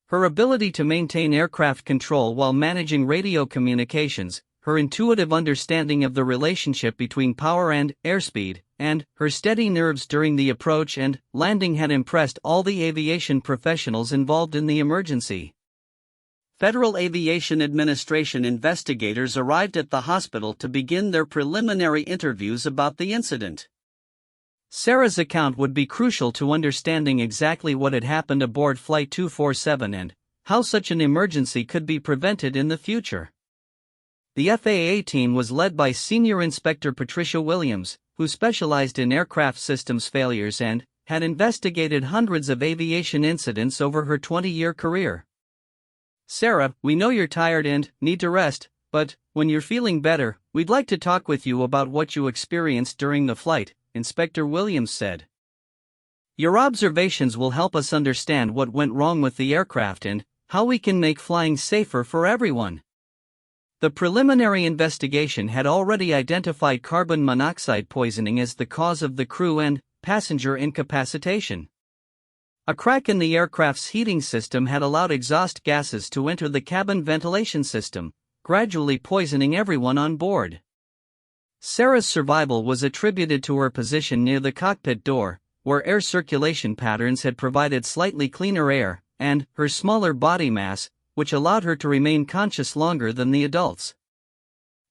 Her ability to maintain aircraft control while managing radio communications, her intuitive understanding of the relationship between power and airspeed, and her steady nerves during the approach and landing had impressed all the aviation professionals involved in the emergency. Federal Aviation Administration investigators arrived at the hospital to begin their preliminary interviews about the incident. Sarah's account would be crucial to understanding exactly what had happened aboard Flight 247 and how such an emergency could be prevented in the future. The FAA team was led by Senior Inspector Patricia Williams, who specialized in aircraft systems failures and had investigated hundreds of aviation incidents over her 20-year career. "Sarah, we know you're tired and need to rest, but when you're feeling better, we'd like to talk with you about what you experienced during the flight," Inspector Williams said. "Your observations will help us understand what went wrong with the aircraft and how we can make flying safer for everyone." The preliminary investigation had already identified carbon monoxide poisoning as the cause of the crew and passenger incapacitation. A crack in the aircraft's heating system had allowed exhaust gases to enter the cabin ventilation system, gradually poisoning everyone on board. Sarah's survival was attributed to her position near the cockpit door, where air circulation patterns had provided slightly cleaner air, and her smaller body mass, which allowed her to remain conscious longer than the adults.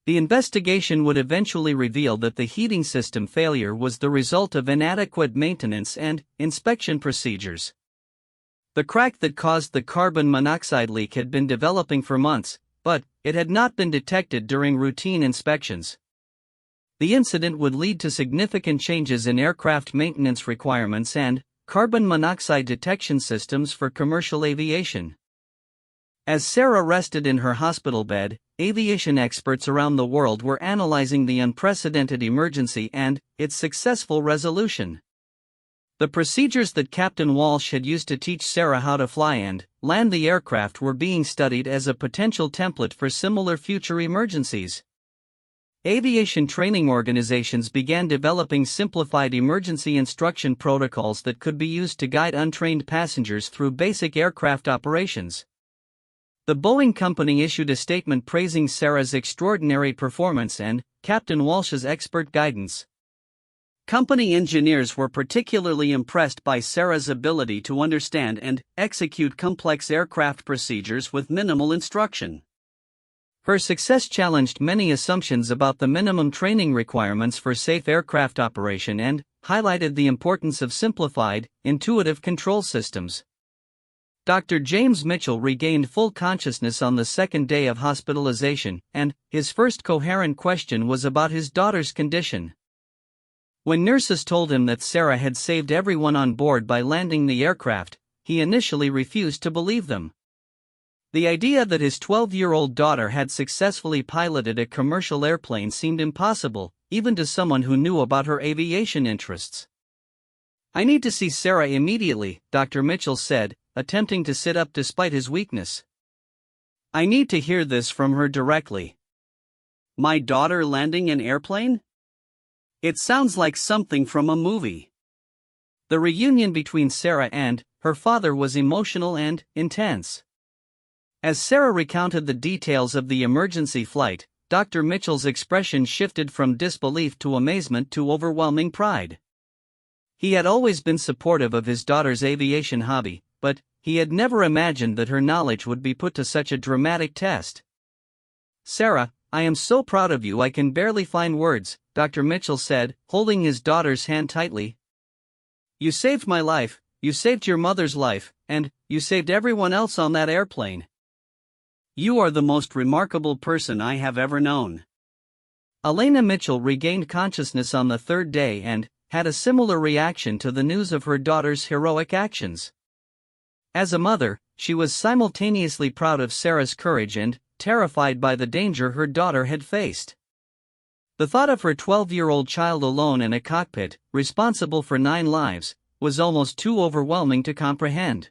The investigation would eventually reveal that the heating system failure was the result of inadequate maintenance and inspection procedures. The crack that caused the carbon monoxide leak had been developing for months, but it had not been detected during routine inspections. The incident would lead to significant changes in aircraft maintenance requirements and carbon monoxide detection systems for commercial aviation. As Sarah rested in her hospital bed, aviation experts around the world were analyzing the unprecedented emergency and its successful resolution. The procedures that Captain Walsh had used to teach Sarah how to fly and land the aircraft were being studied as a potential template for similar future emergencies. Aviation training organizations began developing simplified emergency instruction protocols that could be used to guide untrained passengers through basic aircraft operations. The Boeing company issued a statement praising Sarah's extraordinary performance and Captain Walsh's expert guidance. Company engineers were particularly impressed by Sarah's ability to understand and execute complex aircraft procedures with minimal instruction. Her success challenged many assumptions about the minimum training requirements for safe aircraft operation and highlighted the importance of simplified, intuitive control systems. Dr. James Mitchell regained full consciousness on the second day of hospitalization, and his first coherent question was about his daughter's condition. When nurses told him that Sarah had saved everyone on board by landing the aircraft, he initially refused to believe them. The idea that his 12-year-old daughter had successfully piloted a commercial airplane seemed impossible, even to someone who knew about her aviation interests. "I need to see Sarah immediately," Dr. Mitchell said, attempting to sit up despite his weakness. "I need to hear this from her directly." "My daughter landing an airplane? It sounds like something from a movie." The reunion between Sarah and her father was emotional and intense. As Sarah recounted the details of the emergency flight, Dr. Mitchell's expression shifted from disbelief to amazement to overwhelming pride. He had always been supportive of his daughter's aviation hobby, but he had never imagined that her knowledge would be put to such a dramatic test. "Sarah, I am so proud of you I can barely find words," Dr. Mitchell said, holding his daughter's hand tightly. "You saved my life, you saved your mother's life, and you saved everyone else on that airplane. You are the most remarkable person I have ever known." Elena Mitchell regained consciousness on the third day and had a similar reaction to the news of her daughter's heroic actions. As a mother, she was simultaneously proud of Sarah's courage and terrified by the danger her daughter had faced. The thought of her 12-year-old child alone in a cockpit, responsible for 9 lives, was almost too overwhelming to comprehend.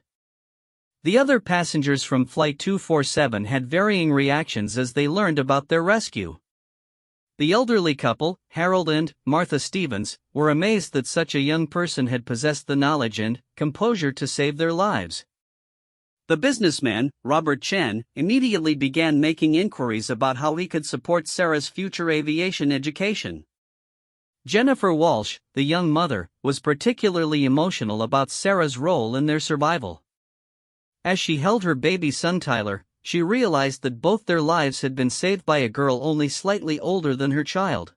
The other passengers from Flight 247 had varying reactions as they learned about their rescue. The elderly couple, Harold and Martha Stevens, were amazed that such a young person had possessed the knowledge and composure to save their lives. The businessman, Robert Chen, immediately began making inquiries about how he could support Sarah's future aviation education. Jennifer Walsh, the young mother, was particularly emotional about Sarah's role in their survival. As she held her baby son Tyler, she realized that both their lives had been saved by a girl only slightly older than her child.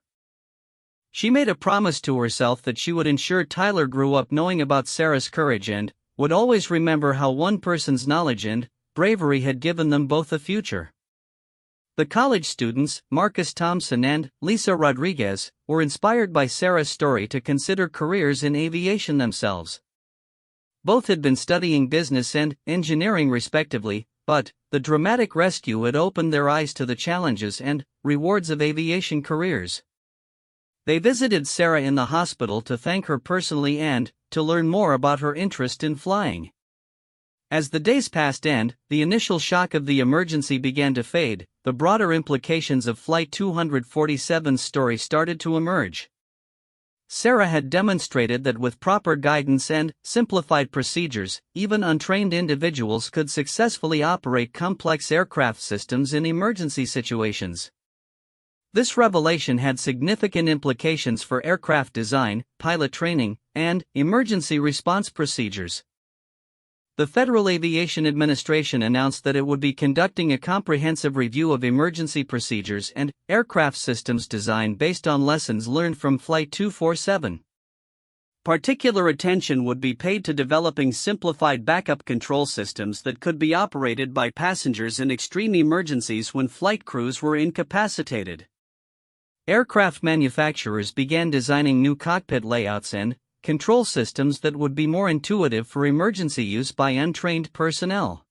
She made a promise to herself that she would ensure Tyler grew up knowing about Sarah's courage and would always remember how one person's knowledge and bravery had given them both a future. The college students, Marcus Thompson and Lisa Rodriguez, were inspired by Sarah's story to consider careers in aviation themselves. Both had been studying business and engineering respectively, but the dramatic rescue had opened their eyes to the challenges and rewards of aviation careers. They visited Sarah in the hospital to thank her personally and to learn more about her interest in flying. As the days passed and the initial shock of the emergency began to fade, the broader implications of Flight 247's story started to emerge. Sarah had demonstrated that with proper guidance and simplified procedures, even untrained individuals could successfully operate complex aircraft systems in emergency situations. This revelation had significant implications for aircraft design, pilot training, and emergency response procedures. The Federal Aviation Administration announced that it would be conducting a comprehensive review of emergency procedures and aircraft systems design based on lessons learned from Flight 247. Particular attention would be paid to developing simplified backup control systems that could be operated by passengers in extreme emergencies when flight crews were incapacitated. Aircraft manufacturers began designing new cockpit layouts and control systems that would be more intuitive for emergency use by untrained personnel.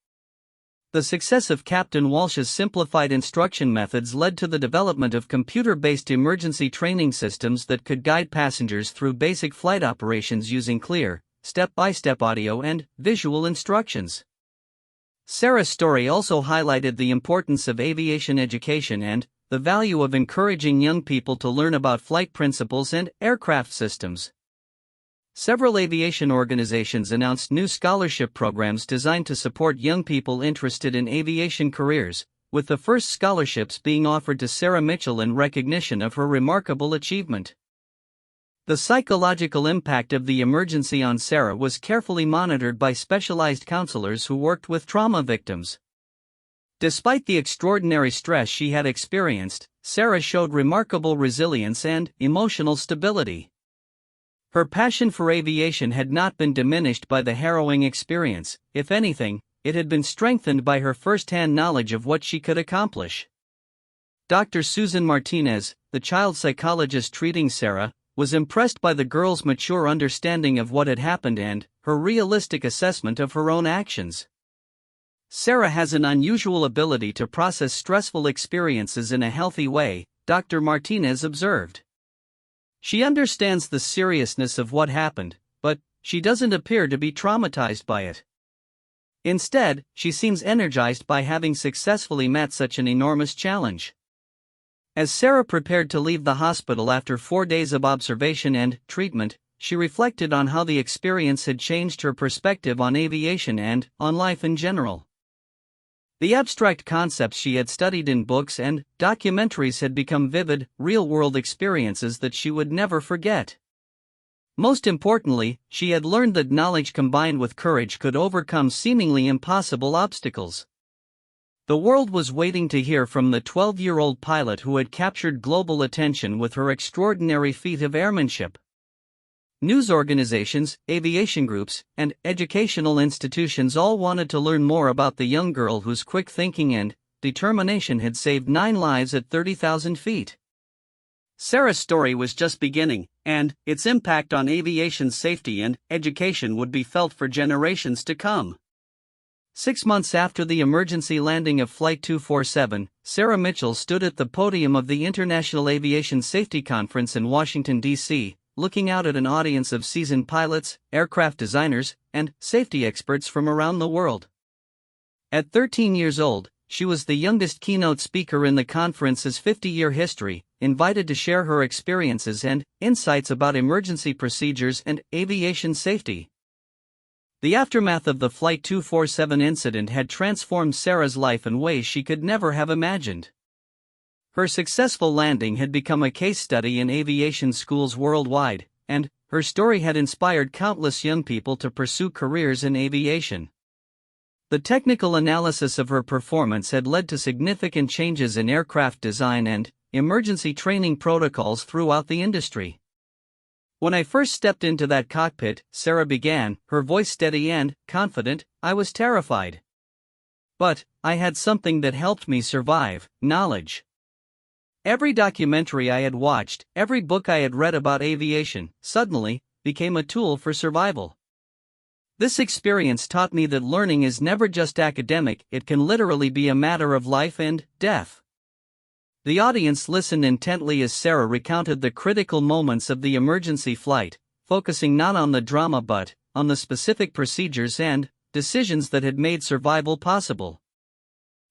The success of Captain Walsh's simplified instruction methods led to the development of computer-based emergency training systems that could guide passengers through basic flight operations using clear, step-by-step audio and visual instructions. Sarah's story also highlighted the importance of aviation education and the value of encouraging young people to learn about flight principles and aircraft systems. Several aviation organizations announced new scholarship programs designed to support young people interested in aviation careers, with the first scholarships being offered to Sarah Mitchell in recognition of her remarkable achievement. The psychological impact of the emergency on Sarah was carefully monitored by specialized counselors who worked with trauma victims. Despite the extraordinary stress she had experienced, Sarah showed remarkable resilience and emotional stability. Her passion for aviation had not been diminished by the harrowing experience. If anything, it had been strengthened by her first-hand knowledge of what she could accomplish. Dr. Susan Martinez, the child psychologist treating Sarah, was impressed by the girl's mature understanding of what had happened and her realistic assessment of her own actions. Sarah has an unusual ability to process stressful experiences in a healthy way, Dr. Martinez observed. She understands the seriousness of what happened, but she doesn't appear to be traumatized by it. Instead, she seems energized by having successfully met such an enormous challenge. As Sarah prepared to leave the hospital after 4 days of observation and treatment, she reflected on how the experience had changed her perspective on aviation and on life in general. The abstract concepts she had studied in books and documentaries had become vivid, real-world experiences that she would never forget. Most importantly, she had learned that knowledge combined with courage could overcome seemingly impossible obstacles. The world was waiting to hear from the 12-year-old pilot who had captured global attention with her extraordinary feat of airmanship. News organizations, aviation groups, and educational institutions all wanted to learn more about the young girl whose quick thinking and determination had saved 9 lives at 30,000 feet. Sarah's story was just beginning, and its impact on aviation safety and education would be felt for generations to come. 6 months after the emergency landing of Flight 247, Sarah Mitchell stood at the podium of the International Aviation Safety Conference in Washington, D.C., looking out at an audience of seasoned pilots, aircraft designers, and safety experts from around the world. At 13 years old, she was the youngest keynote speaker in the conference's 50-year history, invited to share her experiences and insights about emergency procedures and aviation safety. The aftermath of the Flight 247 incident had transformed Sarah's life in ways she could never have imagined. Her successful landing had become a case study in aviation schools worldwide, and her story had inspired countless young people to pursue careers in aviation. The technical analysis of her performance had led to significant changes in aircraft design and emergency training protocols throughout the industry. "When I first stepped into that cockpit," Sarah began, her voice steady and confident, "I was terrified. But I had something that helped me survive: knowledge. Every documentary I had watched, every book I had read about aviation, suddenly became a tool for survival. This experience taught me that learning is never just academic, it can literally be a matter of life and death." The audience listened intently as Sarah recounted the critical moments of the emergency flight, focusing not on the drama but on the specific procedures and decisions that had made survival possible.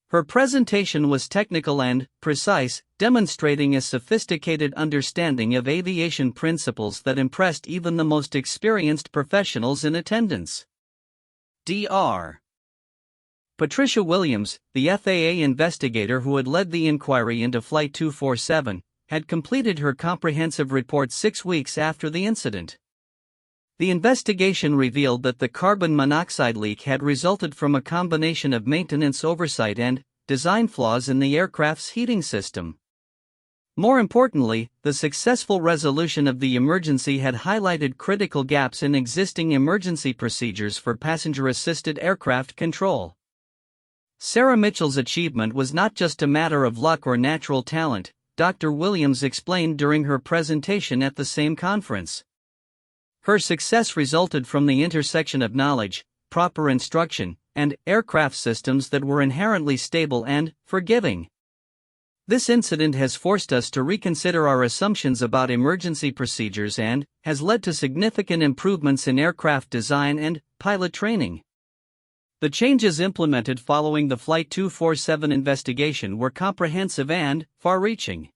Her presentation was technical and precise, demonstrating a sophisticated understanding of aviation principles that impressed even the most experienced professionals in attendance. Dr. Patricia Williams, the FAA investigator who had led the inquiry into Flight 247, had completed her comprehensive report 6 weeks after the incident. The investigation revealed that the carbon monoxide leak had resulted from a combination of maintenance oversight and design flaws in the aircraft's heating system. More importantly, the successful resolution of the emergency had highlighted critical gaps in existing emergency procedures for passenger-assisted aircraft control. Sarah Mitchell's achievement was not just a matter of luck or natural talent, Dr. Williams explained during her presentation at the same conference. Her success resulted from the intersection of knowledge, proper instruction, and aircraft systems that were inherently stable and forgiving. This incident has forced us to reconsider our assumptions about emergency procedures and has led to significant improvements in aircraft design and pilot training. The changes implemented following the Flight 247 investigation were comprehensive and far-reaching.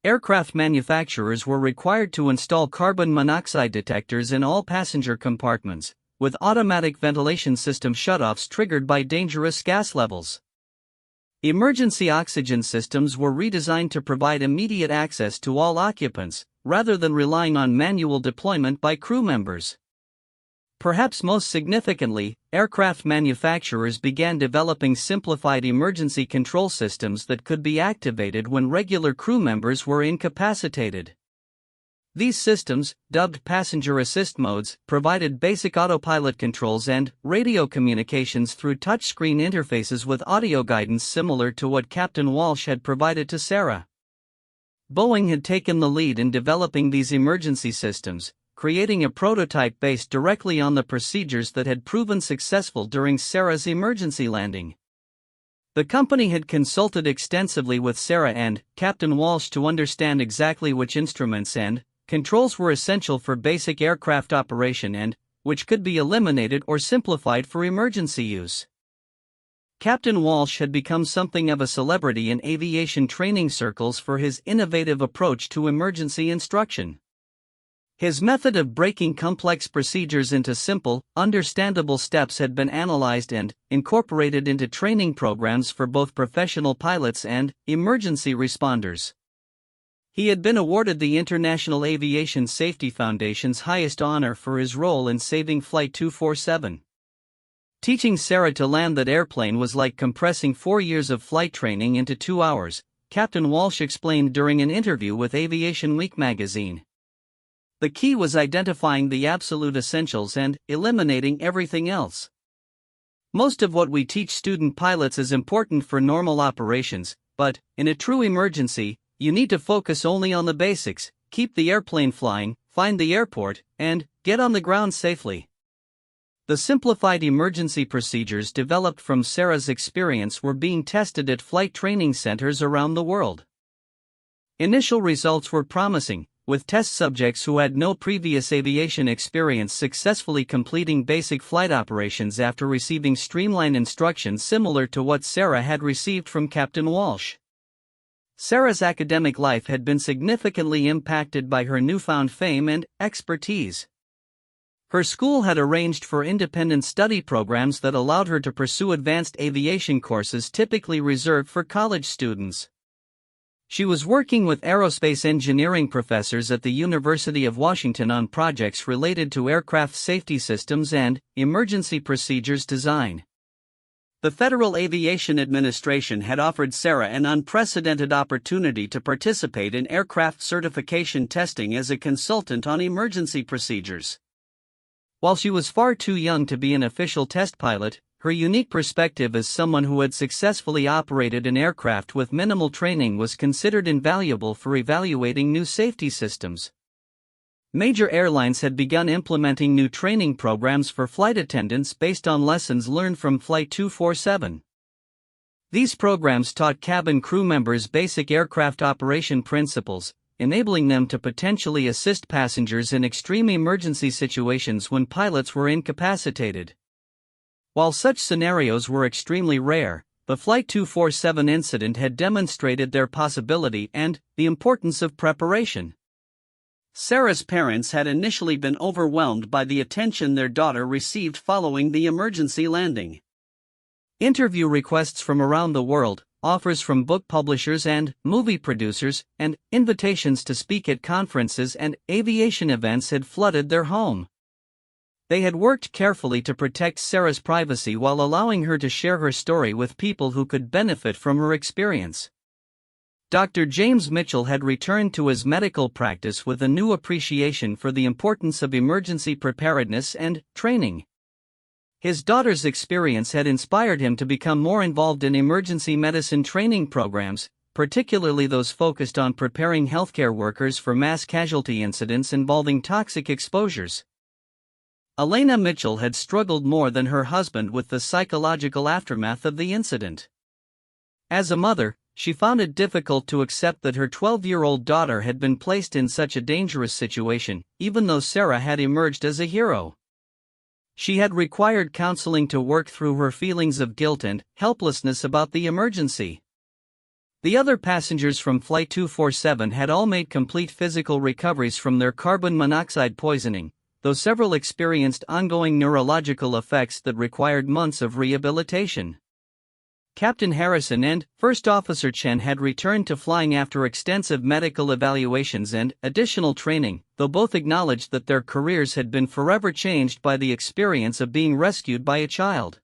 Aircraft manufacturers were required to install carbon monoxide detectors in all passenger compartments, with automatic ventilation system shutoffs triggered by dangerous gas levels. Emergency oxygen systems were redesigned to provide immediate access to all occupants, rather than relying on manual deployment by crew members. Perhaps most significantly, aircraft manufacturers began developing simplified emergency control systems that could be activated when regular crew members were incapacitated. These systems, dubbed passenger assist modes, provided basic autopilot controls and radio communications through touchscreen interfaces with audio guidance similar to what Captain Walsh had provided to Sarah. Boeing had taken the lead in developing these emergency systems, creating a prototype based directly on the procedures that had proven successful during Sarah's emergency landing. The company had consulted extensively with Sarah and Captain Walsh to understand exactly which instruments and controls were essential for basic aircraft operation and which could be eliminated or simplified for emergency use. Captain Walsh had become something of a celebrity in aviation training circles for his innovative approach to emergency instruction. His method of breaking complex procedures into simple, understandable steps had been analyzed and incorporated into training programs for both professional pilots and emergency responders. He had been awarded the International Aviation Safety Foundation's highest honor for his role in saving Flight 247. Teaching Sarah to land that airplane was like compressing 4 years of flight training into 2 hours, Captain Walsh explained during an interview with Aviation Week magazine. The key was identifying the absolute essentials and eliminating everything else. Most of what we teach student pilots is important for normal operations, but in a true emergency, you need to focus only on the basics: keep the airplane flying, find the airport, and get on the ground safely. The simplified emergency procedures developed from Sarah's experience were being tested at flight training centers around the world. Initial results were promising, with test subjects who had no previous aviation experience successfully completing basic flight operations after receiving streamlined instructions similar to what Sarah had received from Captain Walsh. Sarah's academic life had been significantly impacted by her newfound fame and expertise. Her school had arranged for independent study programs that allowed her to pursue advanced aviation courses typically reserved for college students. She was working with aerospace engineering professors at the University of Washington on projects related to aircraft safety systems and emergency procedures design. The Federal Aviation Administration had offered Sarah an unprecedented opportunity to participate in aircraft certification testing as a consultant on emergency procedures. While she was far too young to be an official test pilot, her unique perspective as someone who had successfully operated an aircraft with minimal training was considered invaluable for evaluating new safety systems. Major airlines had begun implementing new training programs for flight attendants based on lessons learned from Flight 247. These programs taught cabin crew members basic aircraft operation principles, enabling them to potentially assist passengers in extreme emergency situations when pilots were incapacitated. While such scenarios were extremely rare, the Flight 247 incident had demonstrated their possibility and the importance of preparation. Sarah's parents had initially been overwhelmed by the attention their daughter received following the emergency landing. Interview requests from around the world, offers from book publishers and movie producers, and invitations to speak at conferences and aviation events had flooded their home. They had worked carefully to protect Sarah's privacy while allowing her to share her story with people who could benefit from her experience. Dr. James Mitchell had returned to his medical practice with a new appreciation for the importance of emergency preparedness and training. His daughter's experience had inspired him to become more involved in emergency medicine training programs, particularly those focused on preparing healthcare workers for mass casualty incidents involving toxic exposures. Elena Mitchell had struggled more than her husband with the psychological aftermath of the incident. As a mother, she found it difficult to accept that her 12-year-old daughter had been placed in such a dangerous situation, even though Sarah had emerged as a hero. She had required counseling to work through her feelings of guilt and helplessness about the emergency. The other passengers from Flight 247 had all made complete physical recoveries from their carbon monoxide poisoning, though several experienced ongoing neurological effects that required months of rehabilitation. Captain Harrison and First Officer Chen had returned to flying after extensive medical evaluations and additional training, though both acknowledged that their careers had been forever changed by the experience of being rescued by a child.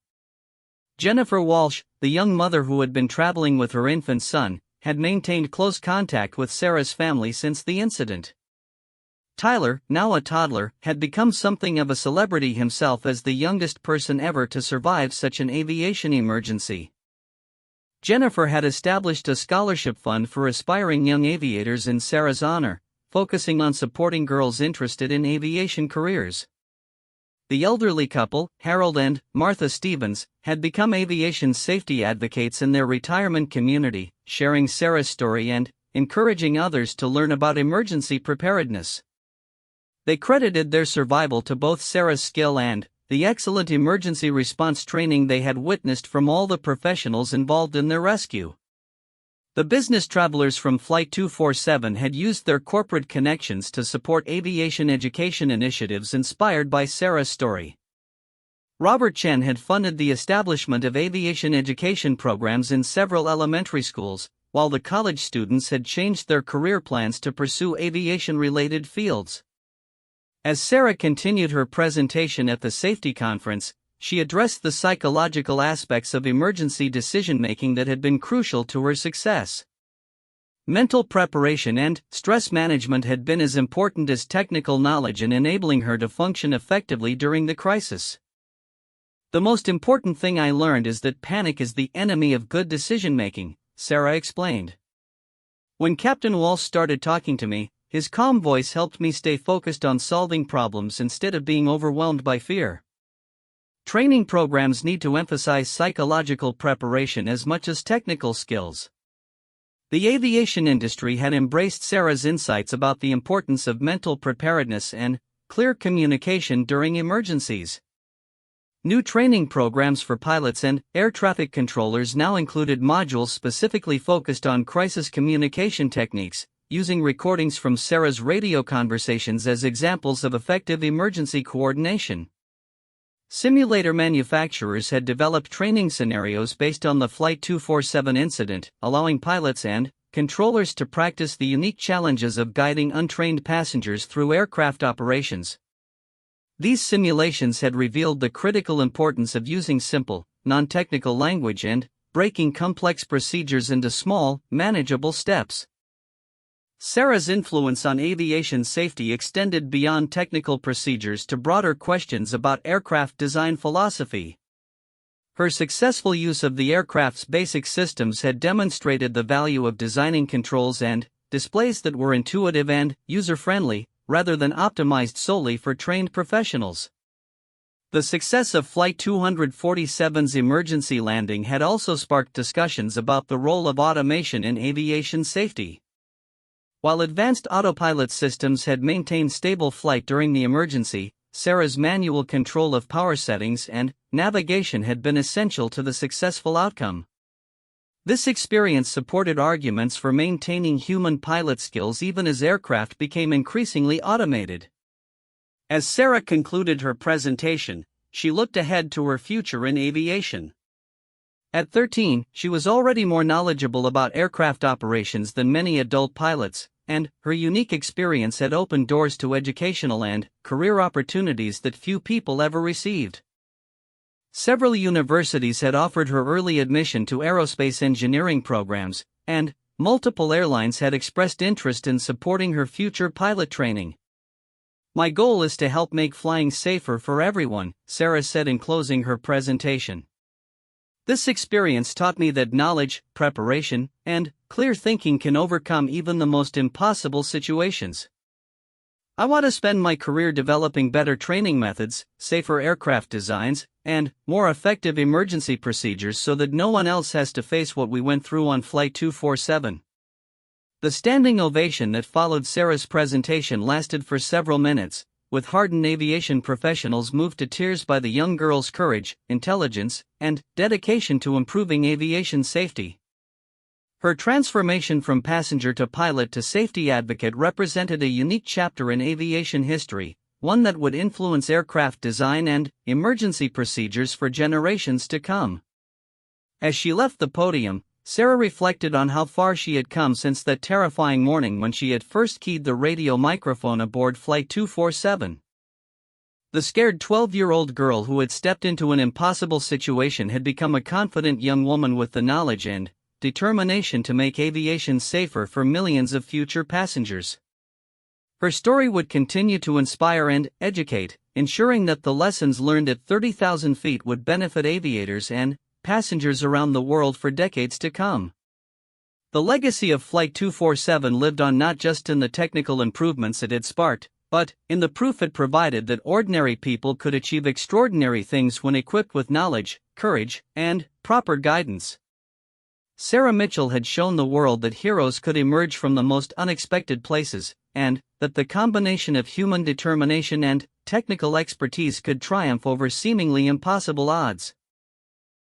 Jennifer Walsh, the young mother who had been traveling with her infant son, had maintained close contact with Sarah's family since the incident. Tyler, now a toddler, had become something of a celebrity himself as the youngest person ever to survive such an aviation emergency. Jennifer had established a scholarship fund for aspiring young aviators in Sarah's honor, focusing on supporting girls interested in aviation careers. The elderly couple, Harold and Martha Stevens, had become aviation safety advocates in their retirement community, sharing Sarah's story and encouraging others to learn about emergency preparedness. They credited their survival to both Sarah's skill and the excellent emergency response training they had witnessed from all the professionals involved in their rescue. The business travelers from Flight 247 had used their corporate connections to support aviation education initiatives inspired by Sarah's story. Robert Chen had funded the establishment of aviation education programs in several elementary schools, while the college students had changed their career plans to pursue aviation-related fields. As Sarah continued her presentation at the safety conference, she addressed the psychological aspects of emergency decision-making that had been crucial to her success. Mental preparation and stress management had been as important as technical knowledge in enabling her to function effectively during the crisis. "The most important thing I learned is that panic is the enemy of good decision-making," Sarah explained. "When Captain Walsh started talking to me, his calm voice helped me stay focused on solving problems instead of being overwhelmed by fear." Training programs need to emphasize psychological preparation as much as technical skills. The aviation industry had embraced Sarah's insights about the importance of mental preparedness and clear communication during emergencies. New training programs for pilots and air traffic controllers now included modules specifically focused on crisis communication techniques, using recordings from Sarah's radio conversations as examples of effective emergency coordination. Simulator manufacturers had developed training scenarios based on the Flight 247 incident, allowing pilots and controllers to practice the unique challenges of guiding untrained passengers through aircraft operations. These simulations had revealed the critical importance of using simple, non-technical language and breaking complex procedures into small, manageable steps. Sarah's influence on aviation safety extended beyond technical procedures to broader questions about aircraft design philosophy. Her successful use of the aircraft's basic systems had demonstrated the value of designing controls and displays that were intuitive and user-friendly, rather than optimized solely for trained professionals. The success of Flight 247's emergency landing had also sparked discussions about the role of automation in aviation safety. While advanced autopilot systems had maintained stable flight during the emergency, Sarah's manual control of power settings and navigation had been essential to the successful outcome. This experience supported arguments for maintaining human pilot skills even as aircraft became increasingly automated. As Sarah concluded her presentation, she looked ahead to her future in aviation. At 13, she was already more knowledgeable about aircraft operations than many adult pilots, and her unique experience had opened doors to educational and career opportunities that few people ever received. Several universities had offered her early admission to aerospace engineering programs, and multiple airlines had expressed interest in supporting her future pilot training. "My goal is to help make flying safer for everyone," Sarah said in closing her presentation. "This experience taught me that knowledge, preparation, and clear thinking can overcome even the most impossible situations. I want to spend my career developing better training methods, safer aircraft designs, and more effective emergency procedures so that no one else has to face what we went through on Flight 247. The standing ovation that followed Sarah's presentation lasted for several minutes, with hardened aviation professionals moved to tears by the young girl's courage, intelligence, and dedication to improving aviation safety. Her transformation from passenger to pilot to safety advocate represented a unique chapter in aviation history, one that would influence aircraft design and emergency procedures for generations to come. As she left the podium, Sarah reflected on how far she had come since that terrifying morning when she had first keyed the radio microphone aboard Flight 247. The scared 12-year-old girl who had stepped into an impossible situation had become a confident young woman with the knowledge and determination to make aviation safer for millions of future passengers. Her story would continue to inspire and educate, ensuring that the lessons learned at 30,000 feet would benefit aviators and passengers around the world for decades to come. The legacy of Flight 247 lived on not just in the technical improvements it had sparked, but in the proof it provided that ordinary people could achieve extraordinary things when equipped with knowledge, courage, and proper guidance. Sarah Mitchell had shown the world that heroes could emerge from the most unexpected places, and that the combination of human determination and technical expertise could triumph over seemingly impossible odds.